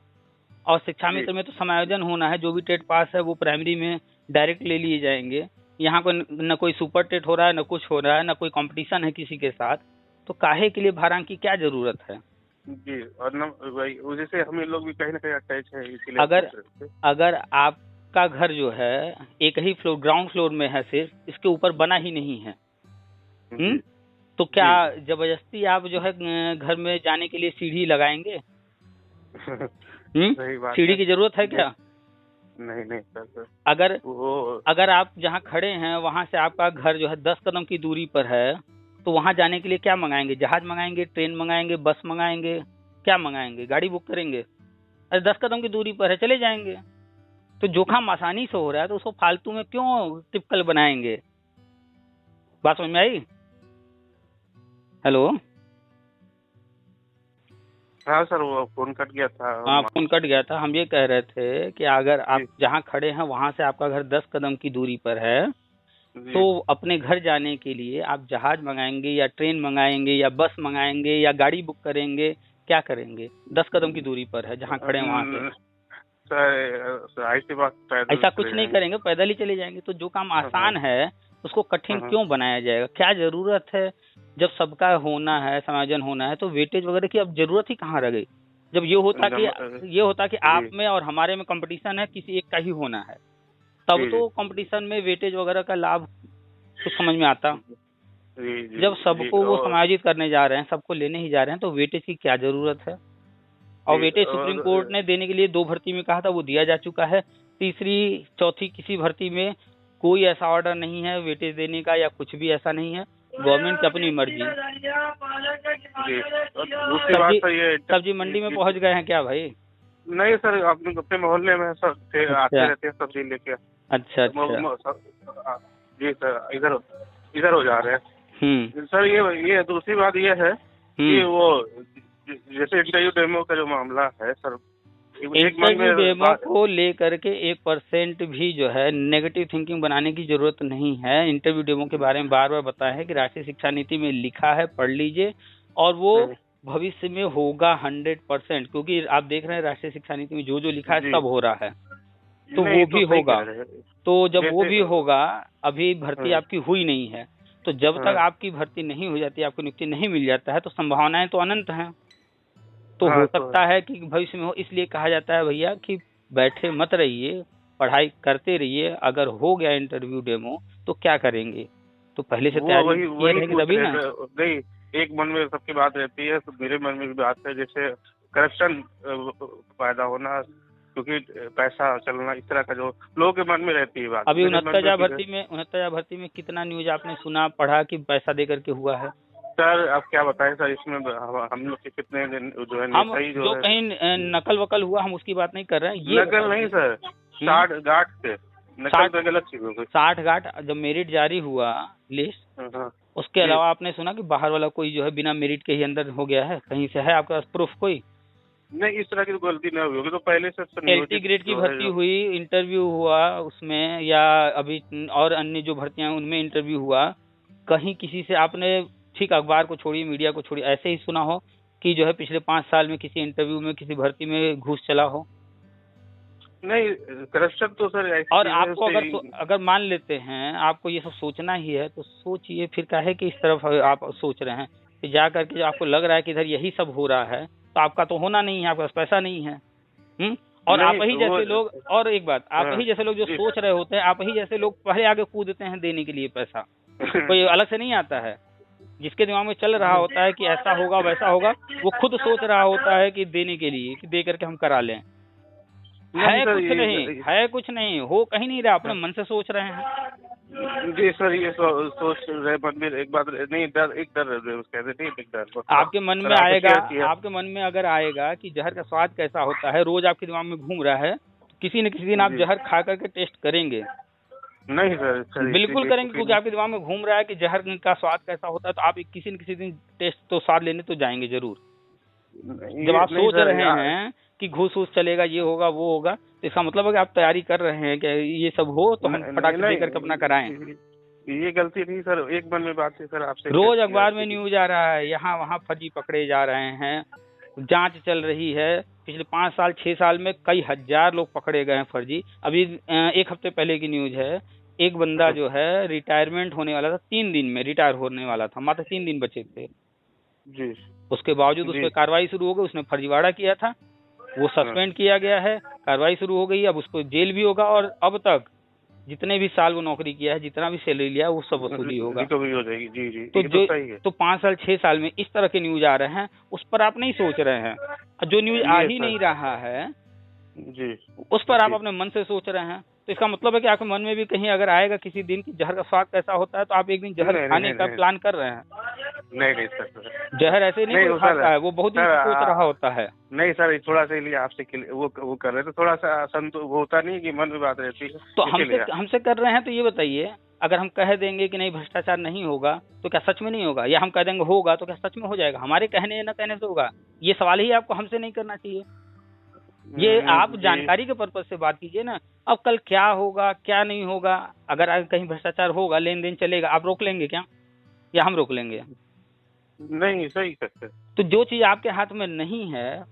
और शिक्षा मित्र में तो समायोजन होना है, जो भी टेट पास है वो प्राइमरी में डायरेक्ट ले लिए जाएंगे। यहाँ को न कोई सुपर टेट हो रहा है, न कुछ हो रहा है, न कोई कंपटीशन है किसी के साथ, तो काहे के लिए भारांक की क्या जरूरत है? जी, और वही वजह से हम लोग भी कहीं ना कहीं अटैच है इसीलिए। अगर आपका घर जो है एक ही फ्लोर, ग्राउंड फ्लोर में है, सिर्फ इसके ऊपर बना ही नहीं है, तो क्या जबरदस्ती आप जो है घर में जाने के लिए सीढ़ी लगाएंगे? सीढ़ी की जरूरत है क्या? नहीं सर। अगर आप जहाँ खड़े हैं वहां से आपका घर जो है 10 कदम की दूरी पर है, तो वहां जाने के लिए क्या मंगाएंगे? जहाज मंगाएंगे, ट्रेन मंगाएंगे, बस मंगाएंगे, क्या मंगाएंगे? गाड़ी बुक करेंगे? अरे 10 कदम की दूरी पर है, चले जाएंगे। तो जो काम आसानी से हो रहा है तो उसको फालतू में क्यों टिपिकल बनाएंगे? बात समझ में आई? हेलो। हाँ सर, वो फोन कट गया था। हाँ, फोन कट गया था। हम ये कह रहे थे कि अगर आप जहाँ खड़े हैं वहां से आपका घर 10 कदम की दूरी पर है, तो अपने घर जाने के लिए आप जहाज मंगाएंगे या ट्रेन मंगाएंगे या बस मंगाएंगे या गाड़ी बुक करेंगे, क्या करेंगे? 10 कदम की दूरी पर है जहाँ खड़े हैं वहां से। ऐसा कुछ नहीं करेंगे, पैदल ही चले जाएंगे। तो जो काम आसान है उसको कठिन क्यों बनाया जाएगा? क्या जरूरत है? जब सबका होना है, समायोजन होना है, तो वेटेज वगैरह की अब जरूरत ही कहाँ रह गई? जब ये होता कि आप में और हमारे में कंपटीशन है, किसी एक का ही होना है, तब तो कंपटीशन में वेटेज वगैरह का लाभ तो समझ में आता। जब सबको वो समायोजित करने जा रहे हैं, सबको लेने ही जा रहे हैं, तो वेटेज की क्या जरूरत है? और वेटेज सुप्रीम कोर्ट ने देने के लिए 2 भर्ती में कहा था, वो दिया जा चुका है। तीसरी चौथी किसी भर्ती में कोई ऐसा ऑर्डर नहीं है वेटेज देने का, या कुछ भी ऐसा नहीं है, गवर्नमेंट की अपनी मर्जी। सब्जी मंडी में पहुंच गए हैं क्या भाई? नहीं सर, अपने मोहल्ले में सब आते अच्छा रहते हैं सब्जी लेके। अच्छा अच्छा। जी सर, इधर इधर हो जा रहे हैं सर। ये दूसरी बात ये है कि वो जैसे इंटरव्यू डेमो का जो मामला है सर, एक मन इंटरव्यू में डेमो को लेकर के 1% भी जो है नेगेटिव थिंकिंग बनाने की जरूरत नहीं है। इंटरव्यू डेमो के बारे में बार बार बताया है कि राष्ट्रीय शिक्षा नीति में लिखा है, पढ़ लीजिए, और वो भविष्य में होगा 100%, क्योंकि आप देख रहे हैं राष्ट्रीय शिक्षा नीति में जो जो लिखा है सब हो रहा है, तो वो भी होगा। तो जब वो भी होगा, अभी भर्ती आपकी हुई नहीं है, तो जब तक आपकी भर्ती नहीं हो जाती, आपको नियुक्ति नहीं मिल जाता है, तो संभावनाएं तो अनंत हैं। तो हो सकता है कि भविष्य में हो। इसलिए कहा जाता है भैया कि बैठे मत रहिए, पढ़ाई करते रहिए। अगर हो गया इंटरव्यू डेमो तो क्या करेंगे, तो पहले से तैयारी किए रहेंगे तभी ना। नहीं, एक मन में सबकी बात रहती है, तो मेरे मन में भी बात है, जैसे करप्शन पैदा होना, क्योंकि पैसा चलना, इस तरह का जो लोगों के मन में रहती है बात। अभी 69 भर्ती में कितना न्यूज आपने सुना, पढ़ा कि पैसा दे करके हुआ है? सर अब क्या बताएं सर, इसमें हम लोग के कितने दिन जो है हम जो कहीं नकल वकल हुआ हम उसकी बात नहीं कर रहे हैं। ये नकल नहीं सर, 60 गांठ से नकल तो गलत चीज हो गई। 60 गांठ जब मेरिट जारी हुआ लिस्ट, उसके अलावा आपने सुना कि बाहर वाला कोई जो है बिना मेरिट के ही अंदर हो गया है? कहीं से है आपके पास प्रूफ कोई? नहीं, इस तरह की गलती नहीं हुई होगी, तो पहले से LT ग्रेड की भर्ती हुई, इंटरव्यू हुआ उसमें, या अभी और अन्य जो भर्तियां उनमें इंटरव्यू हुआ, कहीं किसी से आपने, ठीक अखबार को छोड़िए, मीडिया को छोड़िए, ऐसे ही सुना हो कि जो है पिछले 5 साल में किसी इंटरव्यू में किसी भर्ती में घूस चला हो? नहीं, करप्शन तो सर और आपको अगर मान लेते हैं आपको ये सब सोचना ही है, तो सोचिए फिर काहे कि इस तरफ आप सोच रहे हैं कि जा करके जो आपको लग रहा है कि इधर यही सब हो रहा है, तो आपका तो होना नहीं है, आपके पास पैसा नहीं है। और आप ही जैसे लोग, और एक बात, आप ही जैसे लोग जो सोच रहे होते हैं, आप ही जैसे लोग पहले आगे कूदते हैं देने के लिए पैसा। कोई अलग से नहीं आता है, जिसके दिमाग में चल रहा होता है कि ऐसा होगा वैसा होगा, वो खुद सोच रहा होता है कि देने के लिए, कि दे करके हम करा लें। है कुछ नहीं, हो कहीं नहीं रहा, अपने मन से सोच रहे हैं। जी सर, ये सोच रहे मन में एक बात नहीं, डर, एक डर कहते नहीं, एक डर आपके मन में आएगा, आपके मन में अगर आएगा कि जहर का स्वाद कैसा होता है, रोज आपके दिमाग में घूम रहा है, तो किसी न किसी दिन आप जहर खा करके टेस्ट करेंगे। नहीं सर, बिल्कुल करेंगे, क्योंकि आपके दिमाग में घूम रहा है कि जहर का स्वाद कैसा होता है, तो आप किसी न किसी दिन टेस्ट तो स्वाद लेने तो जाएंगे जरूर। जब आप सोच रहे हैं कि घूस वूस चलेगा, ये होगा वो होगा, तो इसका मतलब है कि आप तैयारी कर रहे हैं कि ये सब हो तो हम फटाक से लेकर के अपना कराएं। ये गलती नहीं सर, एक मन में बात है सर आपसे। रोज अखबार में न्यूज आ रहा है, यहाँ वहाँ फर्जी पकड़े जा रहे हैं, जांच चल रही है। पिछले 5 साल 6 साल में कई हजार लोग पकड़े गए हैं फर्जी। अभी 1 हफ्ते पहले की न्यूज है, एक बंदा जो है रिटायरमेंट होने वाला था, 3 दिन में रिटायर होने वाला था, मात्र 3 दिन बचे थे जी। उसके बावजूद उस पर कार्रवाई शुरू हो गई। उसने फर्जीवाड़ा किया था, वो सस्पेंड किया गया है, कार्रवाई शुरू हो गई, अब उसको जेल भी होगा, और अब तक जितने भी साल वो नौकरी किया है, जितना भी सैलरी लिया है, वो सब वसूली होगा। रिकवरी हो जाएगी। जी जी। तो 5 साल 6 साल में इस तरह के न्यूज आ रहे हैं, उस पर आप नहीं सोच रहे हैं। जो न्यूज आ ही नहीं रहा है जी, उस पर आप अपने मन से सोच रहे हैं, तो इसका मतलब है कि आपके मन में भी कहीं अगर आएगा किसी दिन कि जहर का स्वाद कैसा होता है, तो आप एक दिन जहर खाने का प्लान कर रहे हैं। नहीं सर, जहर ऐसे नहीं खाता है, वो बहुत दिन से सोच रहा होता है। नहीं सर, थोड़ा सा लिए आपसे वो कर रहे थे, थोड़ा सा वो होता नहीं कि मन में बात रहती है, तो हमसे कर रहे हैं। तो ये बताइए, अगर हम कह देंगे कि नहीं भ्रष्टाचार नहीं होगा, तो क्या सच में नहीं होगा? या हम कह देंगे होगा, तो क्या सच में हो जाएगा? हमारे कहने न कहने से होगा? ये सवाल ही आपको हमसे नहीं करना चाहिए। ये आप जानकारी के पर्पज से बात कीजिए ना। अब कल क्या होगा क्या नहीं होगा, अगर कहीं भ्रष्टाचार होगा, लेन देन चलेगा, आप रोक लेंगे क्या, या हम रोक लेंगे? नहीं, सही करते। तो जो चीज आपके हाथ में नहीं है,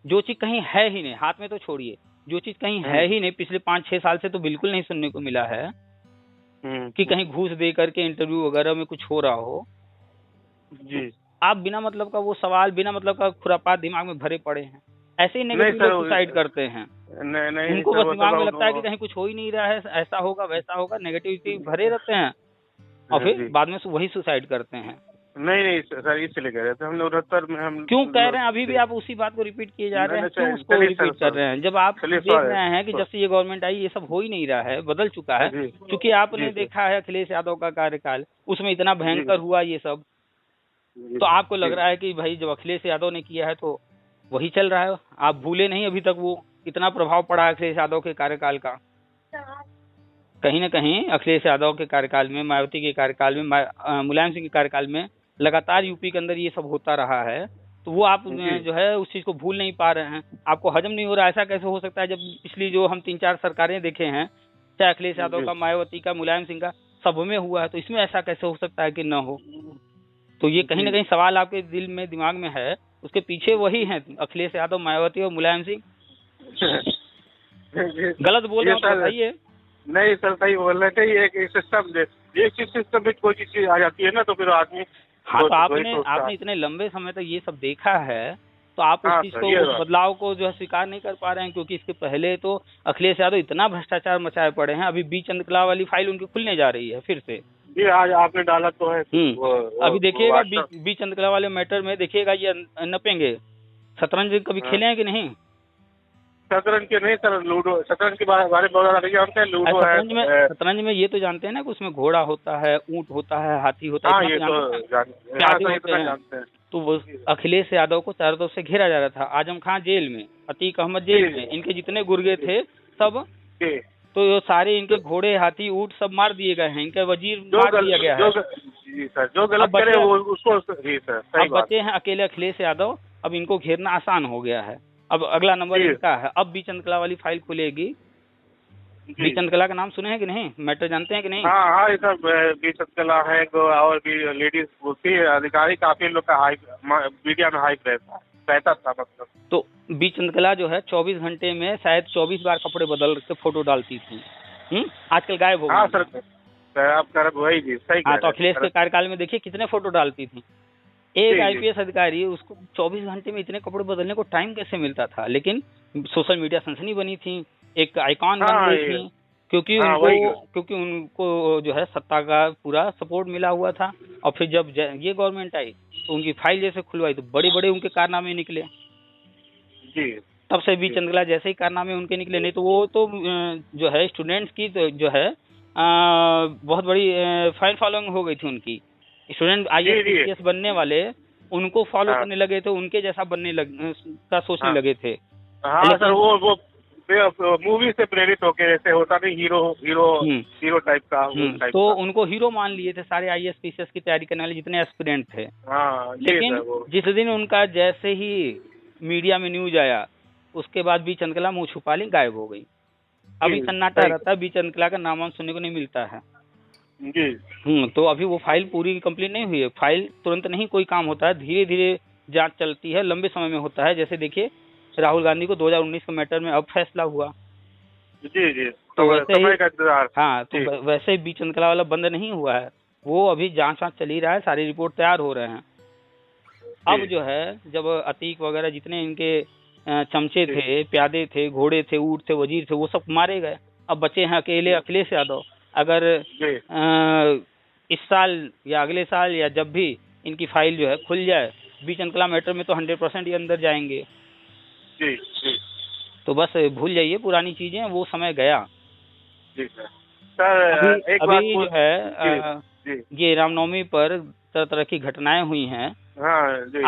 जो चीज कहीं है ही नहीं, हाथ में तो छोड़िए, जो चीज कहीं है ही नहीं, पिछले 5-6 साल से तो बिल्कुल नहीं सुनने को मिला है कि कहीं घूस दे करके इंटरव्यू वगैरह में कुछ हो रहा हो जी। आप बिना मतलब का वो सवाल, बिना मतलब का खुरापात दिमाग में भरे पड़े हैं। ऐसे ही नेगेटिव लोग सुसाइड करते हैं। नहीं, उनको बस दिमाग में लगता है कि कहीं कुछ हो ही नहीं रहा है, ऐसा होगा वैसा होगा, नेगेटिविटी भरे रहते हैं, और फिर बाद में वही सुसाइड करते हैं। नहीं सर, इसलिए कह रहे थे हम लोग 69 में हम क्यों कह रहे हैं? अभी भी आप उसी बात को रिपीट किए जा रहे हैं, क्यों उसको रिपीट कर रहे हैं? जब आप देख रहे हैं कि जब से ये गवर्नमेंट आई ये सब हो ही नहीं रहा है, बदल चुका है। क्योंकि आपने देखा है अखिलेश यादव का कार्यकाल, उसमें इतना भयंकर हुआ ये सब, तो आपको लग रहा है कि भाई जब अखिलेश यादव ने किया है तो वही चल रहा है। आप भूले नहीं अभी तक वो कितना प्रभाव पड़ा है अखिलेश यादव के कार्यकाल का। कहीं ना कहीं अखिलेश यादव के कार्यकाल में, मायावती के कार्यकाल में, मुलायम सिंह के कार्यकाल में लगातार यूपी के अंदर ये सब होता रहा है। तो वो आप जो है उस चीज को भूल नहीं पा रहे हैं, आपको हजम नहीं हो रहा। ऐसा कैसे हो सकता है जब पिछली जो हम 3-4 सरकारें देखे हैं, चाहे अखिलेश यादव का, मायावती का, मुलायम सिंह का, सब में हुआ है, तो इसमें ऐसा कैसे हो सकता है कि न हो। तो ये कहीं ना कहीं सवाल आपके दिल में, दिमाग में है, उसके पीछे वही है अखिलेश यादव, मायावती और मुलायम सिंह। गलत बोल रहे हो तो बताइए। नहीं सर, सही बोल रहे थे। एक सिस्टम, एक सिस्टम में कोई चीज आ जाती है ना, तो फिर आदमी। हाँ, तो आपने इतने लंबे समय तक ये सब देखा है, तो आप उस चीज को, उस बदलाव को जो है स्वीकार नहीं कर पा रहे हैं। क्योंकि इसके पहले तो अखिलेश यादव इतना भ्रष्टाचार मचाए पड़े हैं। अभी बी चंद्रकला वाली फाइल उनकी खुलने जा रही है फिर से। जी, आज आपने डाला तो है। अभी देखिएगा बी चंद्रकला वाले मैटर में देखिएगा ये नपेंगे। शतरंज कभी खेले हैं कि नहीं? शतरंज के नहीं सर, लूडो, शतरंज के बारे में बहुत जानते हैं। लूडो है। शतरंज में ये तो जानते हैं ना कि उसमें घोड़ा होता है, ऊंट होता है, हाथी होता है, ये तो जानते हैं। तो वो अखिलेश यादव को चारों तरफ से घेरा जा रहा था। आजम खान जेल में, अतीक अहमद जेल में, इनके जितने गुर्गे थे सब, तो सारे इनके घोड़े, हाथी, ऊंट सब मार दिए गए हैं। इनके वजीर मार दिया गया है। जी सर, जो गलत करे वो उसको। जी सर, अब बचे हैं अकेले अखिलेश यादव। अब इनको घेरना आसान हो गया है। अब अगला नंबर इनका है। अब बी चंद्रकला वाली फाइल खुलेगी। बी चंद्रकला का नाम सुने हैं कि नहीं? मैटर जानते हैं कि नहीं? हाँ, ये सब बी चंद्रकला है, और भी लेडीज होती है, अधिकारी काफी लोग का मीडिया में हाइप रहता था मतलब। तो बी चंद्रकला जो है 24 घंटे में शायद 24 बार कपड़े बदल के फोटो डालती थी। आजकल गायब हो गई। हाँ सर, आप कर वही जी, सही। हाँ, तो अखिलेश के कार्यकाल में देखिए कितने फोटो डालती थी। एक आईपीएस अधिकारी, उसको 24 घंटे में इतने कपड़े बदलने को टाइम कैसे मिलता था? लेकिन सोशल मीडिया सनसनी बनी थी, एक आइकॉन बन गई थी, क्योंकि उनको जो है सत्ता का पूरा सपोर्ट मिला हुआ था। और फिर जब ये गवर्नमेंट आई तो उनकी फाइल जैसे खुलवाई तो बड़े बड़े उनके कारनामे निकले जी। तब से बी चंद्रकला जैसे ही कारनामे उनके निकले। नहीं तो वो तो जो है स्टूडेंट्स की तो जो है बहुत बड़ी फाइन फॉलोइंग हो गई थी उनकी। स्टूडेंट IAS बनने वाले उनको फॉलो करने लगे थे, उनके जैसा का सोचने लगे थे। हाँ सर, वो मूवी से प्रेरित होके, जैसे होता नहीं हीरो टाइप का। तो उनको हीरो मान लिए थे सारे IAS PCS की तैयारी करने वाले जितने एस्पिरेंट थे। लेकिन जिस दिन उनका जैसे ही मीडिया में न्यूज आया, उसके बाद बी चंद्रकला मुंह छुपा ली, गायब हो गई। अभी सन्नाटा रहता है, बी चंद्रकला का नाम सुनने को नहीं मिलता है जी। तो अभी वो फाइल पूरी कंप्लीट नहीं हुई है। फाइल तुरंत नहीं कोई काम होता है, धीरे धीरे जांच चलती है, लंबे समय में होता है। जैसे देखिए राहुल गांधी को 2019 के मैटर में अब फैसला हुआ। जी। तो वैसे ही हाँ, तो वैसे ही बी चंद्रकला वाला बंद नहीं हुआ है, वो अभी जांच चल ही रहा है, सारी रिपोर्ट तैयार हो रहे हैं। अब जो है जब अतीक वगैरह जितने इनके चमचे थे, प्यादे थे, घोड़े थे, ऊंट थे, वजीर थे, वो सब मारे गए। अब बचे हैं अकेले अखिलेश यादव। अगर इस साल या अगले साल या जब भी इनकी फाइल जो है खुल जाए बी चंद्रकला मैटर में, तो 100% ये अंदर जाएंगे जी। तो बस भूल जाइए पुरानी चीजें, वो समय गया जी सर। अभी जो है ये रामनवमी पर तरह तरह की घटनाएं हुई हैं।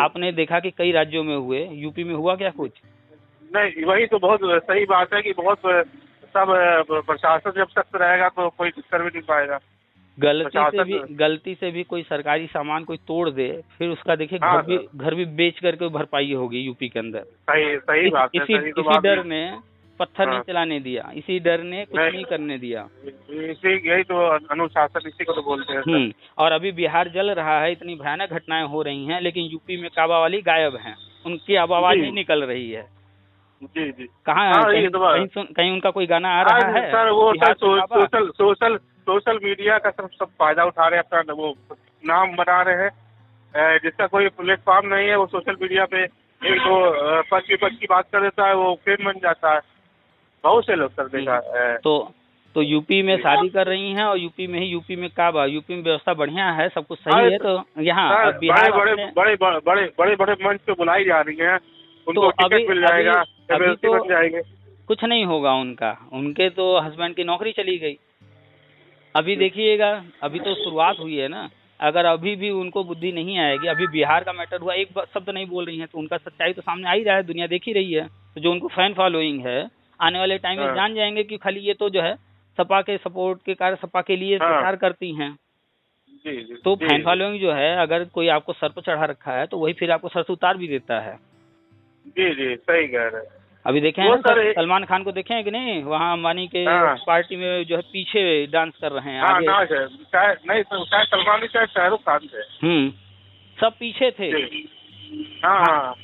आपने देखा कि कई राज्यों में हुए, यूपी में हुआ क्या कुछ? नहीं, वही तो बहुत सही बात है कि बहुत सब प्रशासन जब सख्त रहेगा तो कोई कर भी नहीं पाएगा। गलती से भी कोई सरकारी सामान कोई तोड़ दे, फिर उसका देखिए घर भी बेच करके भरपाई होगी यूपी के अंदर। सही बात है। इसी डर ने पत्थर नहीं चलाने दिया, इसी डर ने कुछ नहीं करने दिया। यही तो अनुशासन, इसी को तो बोलते हैं। और अभी बिहार जल रहा है, इतनी भयानक घटनाएं हो रही हैं, लेकिन यूपी में काबा वाली गायब हैं, उनकी अब आवाज नहीं निकल रही है। जी। कहाँ कहीं उनका कोई गाना आ रहा है? सर वो सोशल मीडिया का सब फायदा उठा रहे हैं, अपना वो नाम बना रहे हैं। जिसका कोई प्लेटफॉर्म नहीं है, वो सोशल मीडिया पे एक दो पक्ष विपक्ष की बात कर देता है, वो फेम बन जाता है। बहुत से लोग सर देखा है। तो यूपी में शादी कर रही हैं, और यूपी में काबा, यूपी में व्यवस्था बढ़िया है, सब कुछ सही है। तो यहाँ बिहार बड़े मंच पे बुलाई जा रही है, उनको टिकट मिल जाएगा, अभी तो कुछ नहीं होगा उनके तो हस्बैंड की नौकरी चली गई। अभी देखिएगा, अभी तो शुरुआत हुई है ना। अगर अभी भी उनको बुद्धि नहीं आएगी, अभी बिहार का मैटर हुआ, एक शब्द नहीं बोल रही हैं, तो उनका सच्चाई तो सामने आ ही रहा है, दुनिया देख ही रही है। तो जो उनको फैन फॉलोइंग है, आने वाले टाइम में जान जाएंगे कि खाली ये तो जो है सपा के सपोर्ट के कारण सपा के लिए प्रचार करती हैं। तो फैन फॉलोइंग जो है, अगर कोई आपको सर पर चढ़ा रखा है तो वही फिर आपको सर से उतार भी देता है। जी जी, सही कह रहे हैं। अभी देखे हैं सलमान खान को, देखे हैं कि नहीं, वहाँ अंबानी के पार्टी में जो है पीछे डांस कर रहे हैं। आगे नहीं, शायद सलमान, शायद शाहरुख खान थे। सब पीछे थे। हाँ।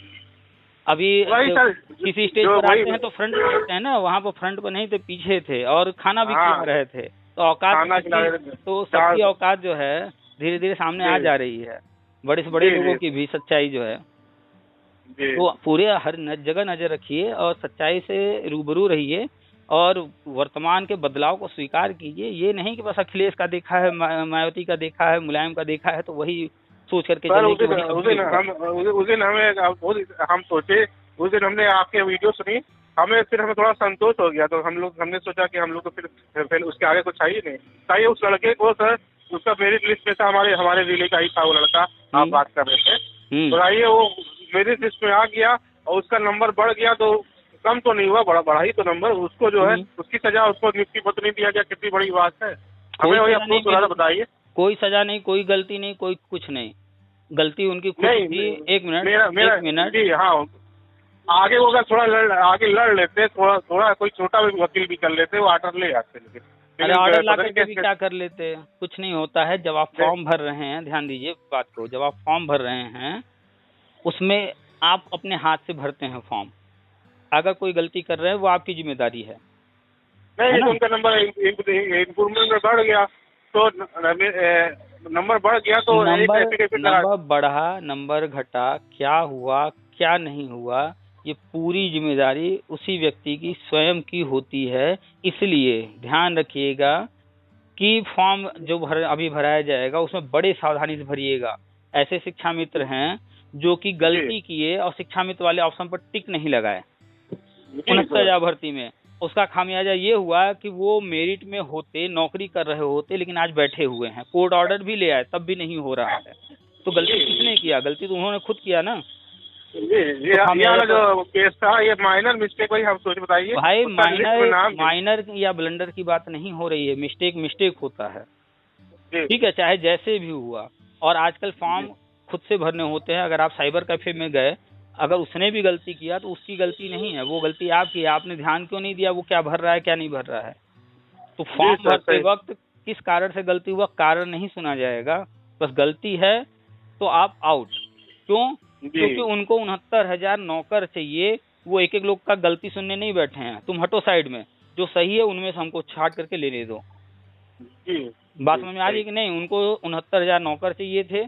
अभी किसी स्टेज पर आते हैं तो फ्रंट पे रहते हैं ना, वहाँ पर फ्रंट पर नहीं थे, पीछे थे और खाना भी खिला रहे थे। तो औकात, तो सबकी औकात जो है धीरे धीरे सामने आ जा रही है, बड़े से बड़े लोगों की भी सच्चाई जो है। तो पूरे हर जगह नजर रखिए और सच्चाई से रूबरू रहिए और वर्तमान के बदलाव को स्वीकार कीजिए। ये नहीं कि बस अखिलेश का देखा है, मायावती का देखा है, मुलायम का देखा है तो वही सोच करके चले। उस दिन हम सोचे, उस दिन हमने आपके वीडियो सुनी, हमें थोड़ा संतोष हो गया। तो हमने सोचा कि हम लोग तो फिर उसके आगे कुछ चाहिए नहीं, चाहिए उस लड़के को सर, उसका मेरिट लिस्ट में था, हमारे जिले का ही था वो लड़का, आप बात कर रहे थे। तो आइए वो मेरिट लिस्ट में आ गया और उसका नंबर बढ़ गया, तो कम तो नहीं हुआ, बढ़ा ही तो नंबर। उसको जो है उसकी सजा उसको नियुक्ति पत्र नहीं दिया गया, कितनी बड़ी बात है। हमें वही आपको बताइए। कोई सजा नहीं, कोई गलती नहीं, कोई कुछ नहीं, गलती उनकी खुद थी। एक मिनट जी हाँ, आगे वो अगर थोड़ा आगे लड़ लेते, थोड़ा कोई छोटा वकील भी कर लेते, वो ऑर्डर ले आते। अरे ऑर्डर ला करके भी क्या कर लेते, कुछ नहीं होता है। जब आप फॉर्म भर रहे हैं, ध्यान दीजिए बात को, जब आप फॉर्म भर रहे हैं उसमें आप अपने हाथ से भरते हैं फॉर्म। अगर कोई गलती कर रहे हैं वो आपकी जिम्मेदारी है। नहीं, तो उनका नंबर इम्प्रूवमेंट में बढ़ गया, तो नंबर बढ़ गया, तो नंबर बढ़ा, नंबर घटा, क्या हुआ क्या नहीं हुआ, ये पूरी जिम्मेदारी उसी व्यक्ति की स्वयं की होती है। इसलिए ध्यान रखिएगा कि फॉर्म जो अभी भराया जाएगा उसमें बड़े सावधानी से भरिएगा। ऐसे शिक्षा मित्र हैं जो कि गलती किए और शिक्षा मित्र वाले ऑप्शन पर टिक नहीं लगाए 69,000 भर्ती में। उसका खामियाजा ये हुआ कि वो मेरिट में होते, नौकरी कर रहे होते, लेकिन आज बैठे हुए हैं। कोर्ट ऑर्डर भी ले आए तब भी नहीं हो रहा है। तो गलती किसने किया? गलती तो उन्होंने खुद किया ना। जो केस था ये माइनर मिस्टेक, भाई हम सोच बताइए भाई, माइनर या ब्लंडर की बात नहीं हो रही है। मिस्टेक होता है, ठीक है, चाहे जैसे भी हुआ। और आजकल फॉर्म खुद से भरने होते हैं। अगर आप साइबर कैफे में गए, अगर उसने भी गलती किया तो उसकी गलती नहीं है, वो गलती आपकी है। आपने ध्यान क्यों नहीं दिया वो क्या भर रहा है क्या नहीं भर रहा है। तो फॉर्म भरते वक्त किस कारण से गलती हुआ, कारण नहीं सुना जाएगा, बस गलती है तो आप आउट। क्यों? क्योंकि उनको 69,000 नौकर चाहिए। वो एक एक लोग का गलती सुनने नहीं बैठे हैं। तुम हटो साइड में, जो सही है उनमें से हमको छाट करके लेने दो। बात समझ में आ रही है कि नहीं? उनको 69,000 नौकर चाहिए थे,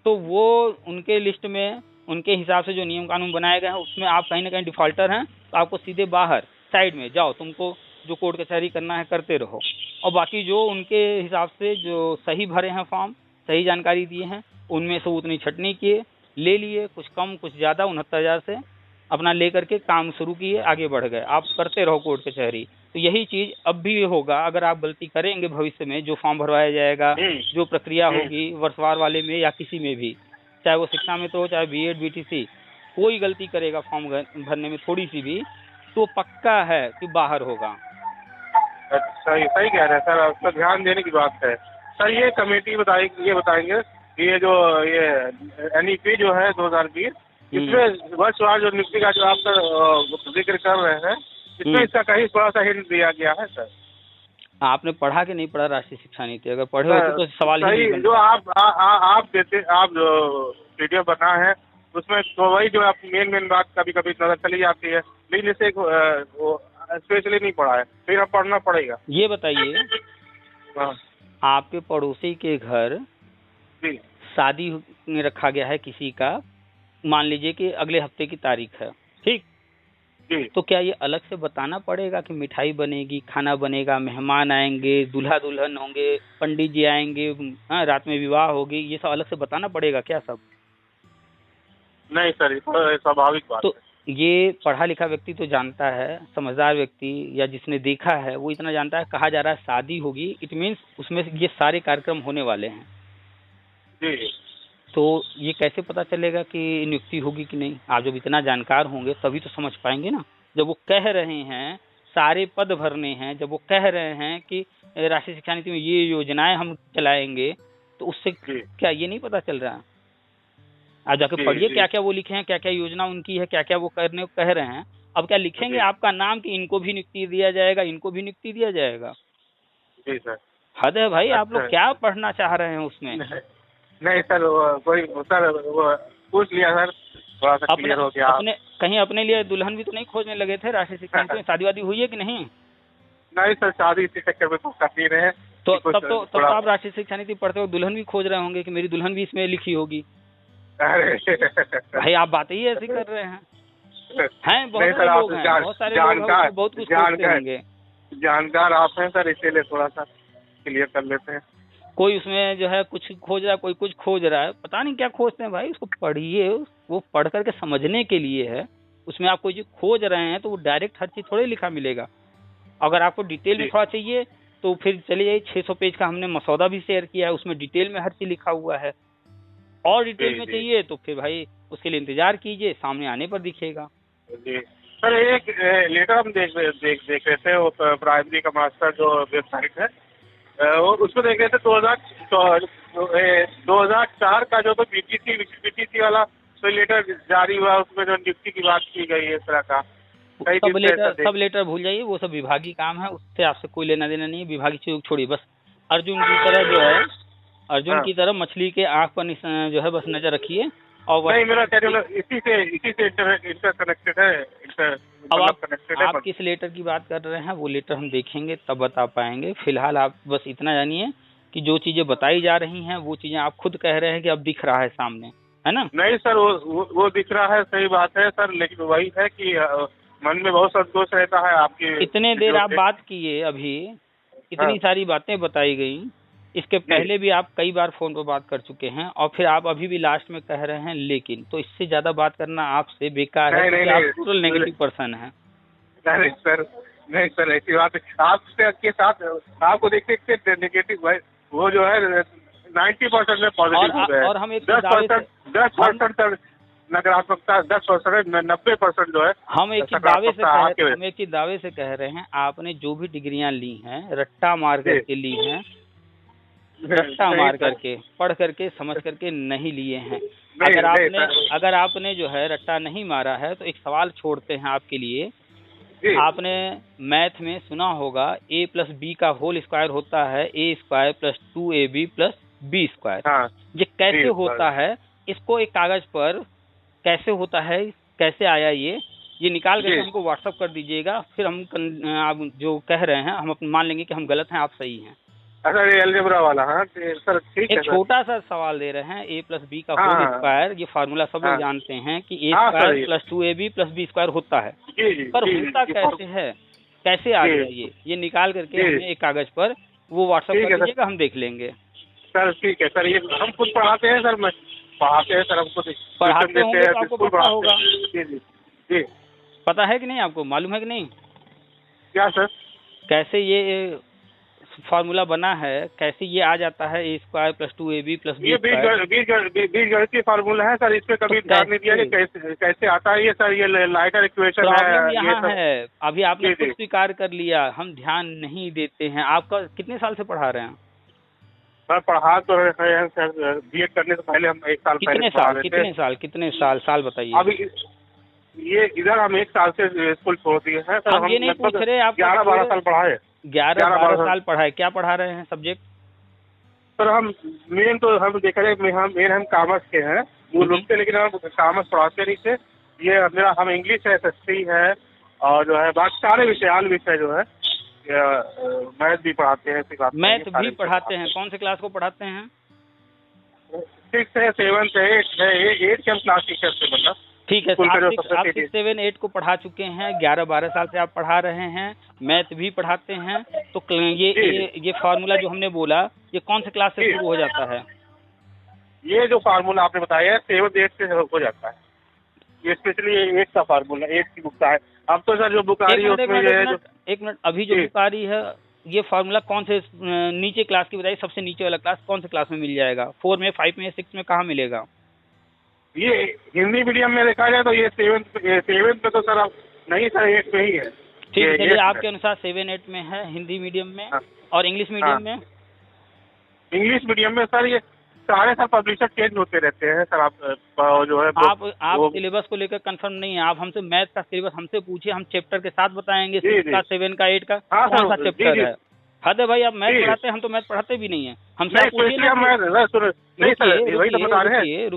तो वो उनके लिस्ट में, उनके हिसाब से जो नियम कानून बनाए गए हैं उसमें आप कहीं ना कहीं डिफॉल्टर हैं, तो आपको सीधे बाहर साइड में जाओ। तुमको जो कोर्ट कचहरी करना है करते रहो, और बाकी जो उनके हिसाब से जो सही भरे हैं फॉर्म, सही जानकारी दिए हैं, उनमें से उतनी छटनी किए, ले लिए, कुछ कम कुछ ज़्यादा 69,000 से अपना ले करके काम शुरू किए, आगे बढ़ गए। आप करते रहो कोर्ट कचहरी। तो यही चीज़ अब भी होगा। अगर आप गलती करेंगे भविष्य में, जो फॉर्म भरवाया जाएगा, जो प्रक्रिया होगी वर्षवार वाले में या किसी में भी, चाहे वो शिक्षा में तो हो, चाहे बीएड बीटीसी, कोई गलती करेगा फॉर्म भरने में थोड़ी सी भी, तो पक्का है कि बाहर होगा। सही कह रहे हैं सर, उस पर ध्यान देने की बात है सर। ये कमेटी बताएंगे ये जो ये NEP जो है 2020, इसमें वर्षवार जो नियुक्ति का जो आप जिक्र कर रहे हैं, इसमें इसका कहीं थोड़ा सा हिंट दिया गया है सर। आपने पढ़ा कि नहीं पढ़ा राष्ट्रीय शिक्षा नीति? अगर पढ़े होते तो सवाल ही नहीं। जो आप जो वीडियो बना है उसमें तो वही जो आप मेन बात कभी कभी नजर चली जाती है, लेकिन इसे स्पेशली नहीं पढ़ा है, फिर अब पढ़ना पड़ेगा। ये बताइए, आपके पड़ोसी के घर शादी में रखा गया है किसी का, मान लीजिए कि अगले हफ्ते की तारीख है, ठीक? तो क्या ये अलग से बताना पड़ेगा कि मिठाई बनेगी, खाना बनेगा, मेहमान आएंगे, दूल्हा दुल्हन होंगे, पंडित जी आएंगे, रात में विवाह होगी, ये सब अलग से बताना पड़ेगा क्या सब? नहीं सर, स्वाभाविक बात तो ये पढ़ा लिखा व्यक्ति तो जानता है, समझदार व्यक्ति या जिसने देखा है वो इतना जानता है। कहा जा रहा है शादी होगी, इट मीन्स उसमें ये सारे कार्यक्रम होने वाले हैं। जी। तो ये कैसे पता चलेगा कि नियुक्ति होगी कि नहीं? आप जब इतना जानकार होंगे तभी तो समझ पाएंगे ना। जब वो कह रहे हैं सारे पद भरने हैं, जब वो कह रहे हैं कि राष्ट्रीय शिक्षा नीति में ये योजनाएं हम चलाएंगे, तो उससे जी। क्या ये नहीं पता चल रहा? आप जाके जी। पढ़िए जी। क्या क्या वो लिखे हैं, क्या क्या योजना उनकी है, क्या क्या वो करने को कह रहे हैं। अब क्या लिखेंगे जी। आपका नाम कि इनको भी नियुक्ति दिया जाएगा, इनको भी नियुक्ति दिया जाएगा? जी सर। हद है भाई, आप लोग अच्छा। क्या पढ़ना चाह रहे हैं उसमें? नहीं सर, वो सर वो पूछ लिया सर, थोड़ा सा अपने क्लियर हो गया। अपने कहीं अपने लिए दुल्हन भी तो नहीं खोजने लगे थे राष्ट्रीय शिक्षा नीति में? शादी वादी हुई है कि नहीं? नहीं सर, शादी इसी चक्कर में तो कर नहीं रहे हैं। तो कि कुछ तब तो थोड़ा- आप राष्ट्रीय शिक्षा नीति पढ़ते हो, दुल्हन भी खोज रहे होंगे कि मेरी दुल्हन भी इसमें लिखी होगी। अरे भाई आप बातें ही ऐसी कर रहे हैं। बहुत नहीं सर, सारे आप लोग हैं, बहुत सारे लोग हैं उसमें बहुत कुछ खोजते होंगे। जानकार आप हैं सर, इसीलिए थोड़ा सा क्लियर कर लेते हैं। कोई उसमें जो है कुछ खोज रहा है, कोई कुछ खोज रहा है, पता नहीं क्या खोजते हैं भाई। उसको पढ़िए, वो पढ़ करके समझने के लिए है। उसमें आप कोई चीज खोज रहे हैं तो वो डायरेक्ट हर चीज थोड़ी लिखा मिलेगा। अगर आपको डिटेल में जी। थोड़ा चाहिए तो फिर चलिए 600 पेज का हमने मसौदा भी शेयर किया है, उसमें डिटेल में हर चीज लिखा हुआ है। और डिटेल जी। में जी। चाहिए तो फिर भाई उसके लिए इंतजार कीजिए, सामने आने पर दिखेगा। जी सर, एक लेटर हम देख रहे थे, वो प्राइमरी का मास्टर जो वेबसाइट है, वो उसको देख रहे थे। 2004 का जो तो बीटीसी वाला तो लेटर जारी हुआ, उसमें जो नियुक्ति की बात की गई है इस तरह का। सब लेटर भूल जाइए, वो सब विभागीय काम है, उससे आपसे कोई लेना देना नहीं है। विभागीय चीज छोड़िए, बस अर्जुन की तरह जो है, अर्जुन हाँ। की तरह मछली के आंख पर जो है बस नजर रखिए। और नहीं, मेरा इसी से इंटर कनेक्टेड है। अब कनेक्टेड है। आप किस लेटर की बात कर रहे हैं, वो लेटर हम देखेंगे तब बता पाएंगे। फिलहाल आप बस इतना जानिए कि जो चीजें बताई जा रही हैं वो चीजें आप खुद कह रहे हैं कि अब दिख रहा है सामने, है ना? नहीं सर, वो दिख रहा है, सही बात है सर, लेकिन वही है कि मन में बहुत संतोष रहता है आपकी। इतने देर आप बात किए, अभी इतनी सारी बातें बताई गई। इसके पहले भी आप कई बार फोन पर बात कर चुके हैं और फिर आप अभी भी लास्ट में कह रहे हैं लेकिन। तो इससे ज्यादा बात करना आपसे बेकार है, क्योंकि आप टोटल नेगेटिव पर्सन हैं। नहीं सर, ऐसी बात है। आपके साथ आपको देखते नेगेटिव भाई, वो जो है 90% में पॉजिटिव हो गए। और हम एक 10% नकारात्मकता, 10% 90% जो है हम एक ही दावे से कह रहे हैं, आपने जो भी डिग्रियां ली हैं रट्टा मार करके ली हैं, रट्टा मार करके, पढ़ करके, समझ करके नहीं लिए हैं। अगर आपने जो है रट्टा नहीं मारा है तो एक सवाल छोड़ते हैं आपके लिए। आपने मैथ में सुना होगा a+b का होल स्क्वायर होता है a² + 2ab + b²। ये कैसे होता है, इसको एक कागज पर कैसे होता है, कैसे आया ये निकाल करके हमको व्हाट्सअप कर दीजिएगा। फिर हम आप जो कह रहे हैं हम मान लेंगे कि हम गलत हैं, आप सही हैं। अच्छा, ये अलजेब्रा वाला। हाँ सर, ठीक है। एक छोटा सा सवाल दे रहे हैं, a+b का होल स्क्वायर, ये फार्मूला सब लोग जानते हैं कि a² + 2ab + b² होता है। पर होता कैसे है, कैसे आ गया ये निकाल करके हमें एक कागज पर वो व्हाट्सअप कर दीजिएगा, हम देख लेंगे। सर ठीक है सर, ये हम खुद पढ़ाते हैं सर, मैं पढ़ाते हैं सर, हम खुद पढ़ाते होंगे तो आपको पता होगा। जी, पता है कि नहीं, आपको मालूम है कि नहीं? क्या सर? कैसे ये फार्मूला बना है, कैसे ये आ जाता है a² + 2ab + b²? ये बीजगणितीय फार्मूला है सर, इस पे कभी ध्यान नहीं दिया कि कैसे आता है ये सर। ये लाइटर इक्वेशन है। प्रॉब्लम यहाँ है, अभी आपने खुद स्वीकार कर लिया, हम ध्यान नहीं देते हैं। आपका कितने साल से पढ़ा रहे हैं? सर पढ़ा तो रहे हैं सर, बीएड करने से पहले हम 1 साल पहले। कितने साल बताइए। अभी ये इधर हम 1 साल से स्कूल छोड़ दिए हैं सर। हम ये नहीं पूछ रहे, आप 11-12 साल पढ़ाए। 11-12 साल पढ़ाए। क्या पढ़ा रहे हैं सब्जेक्ट? सर हम मेन तो हम देख रहे हैं, हम कॉमर्स के हैं मूल रूप से, लेकिन हम कॉमर्स पढ़ाते नहीं थे। ये मेरा हम इंग्लिश है, SST है, और जो है बाकी सारे विषय जो है, मैथ भी पढ़ाते हैं। मैथ भी पढ़ाते हैं? कौन से क्लास को पढ़ाते हैं? 6 है, 7 है, 8 है, 8 के हम क्लास टीचर से, मतलब ठीक है। आप 6, 7, 8 को पढ़ा चुके हैं, 11-12 साल से आप पढ़ा रहे हैं, मैथ भी पढ़ाते हैं। तो ये फार्मूला जो हमने बोला, ये कौन से क्लास से शुरू हो जाता है? ये जो फार्मूला आपने बताया है 7, 8 से हो जाता है। ये स्पेशली 8 का फार्मूला, 8 की बुक का है। अब तो सर जो बुक आ रही है उसमें ये एक मिनट, अभी जो बुक आ रही है ये फार्मूला कौन से नीचे क्लास की बताइए, सबसे नीचे वाला क्लास कौन से क्लास में मिल जाएगा? 4 में, 5 में, 6 में कहाँ मिलेगा? ये हिंदी मीडियम में देखा जाए तो ये 7 पे तो सर अब नहीं सर, 8 में ही है। ठीक है, चलिए 8 आपके अनुसार 7-8 में है हिंदी मीडियम में। हाँ। और इंग्लिश मीडियम हाँ। में? इंग्लिश मीडियम में सर ये सारे सर पब्लिशर चेंज होते रहते हैं सर। आप जो है आप सिलेबस को लेकर कंफर्म नहीं है। आप हमसे मैथ का सिलेबस हमसे पूछिए, हम चैप्टर के साथ बताएंगे। जी, 6 का, 7 का, 8 का हाँ कौन सर, सा चैप्टर जी। है? हद है भाई, आप मैथ जी। पढ़ाते हैं, हम तो मैथ पढ़ाते भी नहीं है। हमसे नहीं आप पूछिए इसलिए ना नहीं सर, वही तो बता रहे हैं।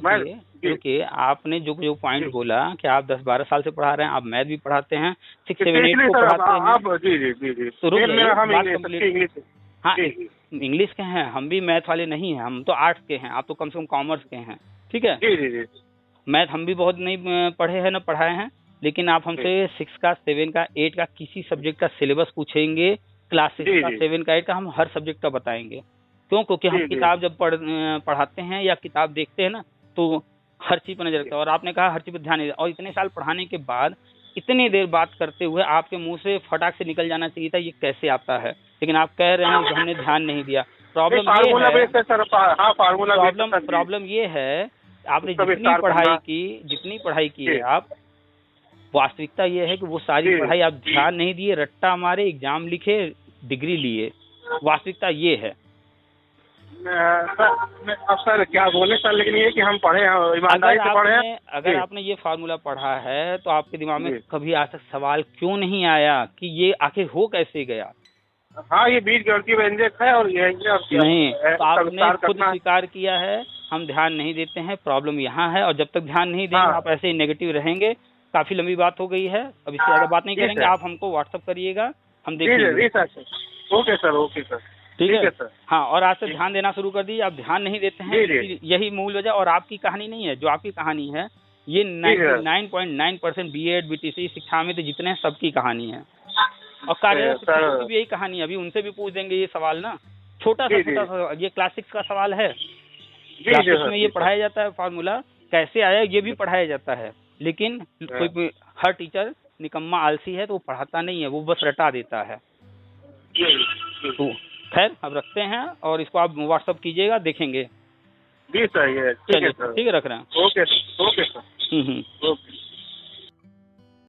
रुकिए, आपने जो पॉइंट जी। बोला कि आप 10-12 साल से पढ़ा रहे हैं, आप मैथ भी पढ़ाते हैं, 6, 7, 8 इसलिए को सर पढ़ाते हैं। आप जी तो रुक जाइए, मेरा हम बात इंग्लिश complete- हाँ, जी। इंग्लिश के हैं, हम भी मैथ वाले नहीं हैं, हम तो आर्ट्स के हैं, आप तो कम से कम कॉमर्स के हैं। ठीक है, जी। मैथ हम भी बहुत नहीं पढ़े हैं, ना पढ़ाए हैं। लेकिन आप हमसे 6 का, 7 का, 8 का किसी सब्जेक्ट का सिलेबस पूछेंगे, क्लास 6 का, 7 का, 8 का, हम हर सब्जेक्ट का बताएंगे। क्यों? क्योंकि हम किताब जब पढ़ाते हैं या किताब देखते हैं ना, तो हर चीज पर नजर रखते हैं। और आपने कहा हर चीज पर ध्यान नहीं दिया, और इतने साल पढ़ाने के बाद इतनी देर बात करते हुए आपके मुंह से फटाक से निकल जाना चाहिए था ये कैसे आता है, लेकिन आप कह रहे हैं कि हमने ध्यान नहीं दिया। प्रॉब्लम ये है आपने जितनी पढ़ाई की है आप, वास्तविकता ये है कि वो सारी पढ़ाई आप ध्यान नहीं दिए, रट्टा मारे, एग्जाम लिखे, डिग्री लिए। वास्तविकता ये है। अब सर क्या बोले सर, लेकिन ये कि हम पढ़े हैं, ईमानदारी से पढ़े हैं। अगर आपने ये फार्मूला पढ़ा है तो आपके दिमाग में कभी आज तक सवाल क्यों नहीं आया कि ये आखिर हो कैसे गया? हाँ, ये बीज गणितीय व्यंजक है और ये नहीं, तो आपने खुद स्वीकार किया है हम ध्यान नहीं देते हैं, प्रॉब्लम यहाँ है। और जब तक ध्यान नहीं देंगे आप ऐसे ही नेगेटिव रहेंगे। काफी लंबी बात हो गई है, अब इससे ज्यादा बात नहीं करेंगे। आप हमको व्हाट्सअप करिएगा, हम देखेंगे। Okay sir. ठीक है सर। हाँ, और आज से ध्यान देना शुरू कर दीजिए। आप ध्यान नहीं देते हैं, यही मूल वजह। और आपकी कहानी नहीं है, जो आपकी कहानी है ये 99.9% BEd BTC शिक्षा में तो जितने हैं सबकी कहानी है। और कार्यरत शिक्षकों की भी यही कहानी है। अभी उनसे भी पूछ देंगे ये सवाल ना, छोटा सा ये क्लास 6 का सवाल है। क्लास 6 में ये पढ़ाया जाता है, फार्मूला कैसे आया ये भी पढ़ाया जाता है। लेकिन कोई हर टीचर निकम्मा आलसी है तो वो पढ़ाता नहीं है, वो बस रटा देता है। तो खैर अब रखते हैं, और इसको आप व्हाट्सअप कीजिएगा, देखेंगे। जी सर, ये ठीक है, रख रहे हैं। Okay sir. ओके।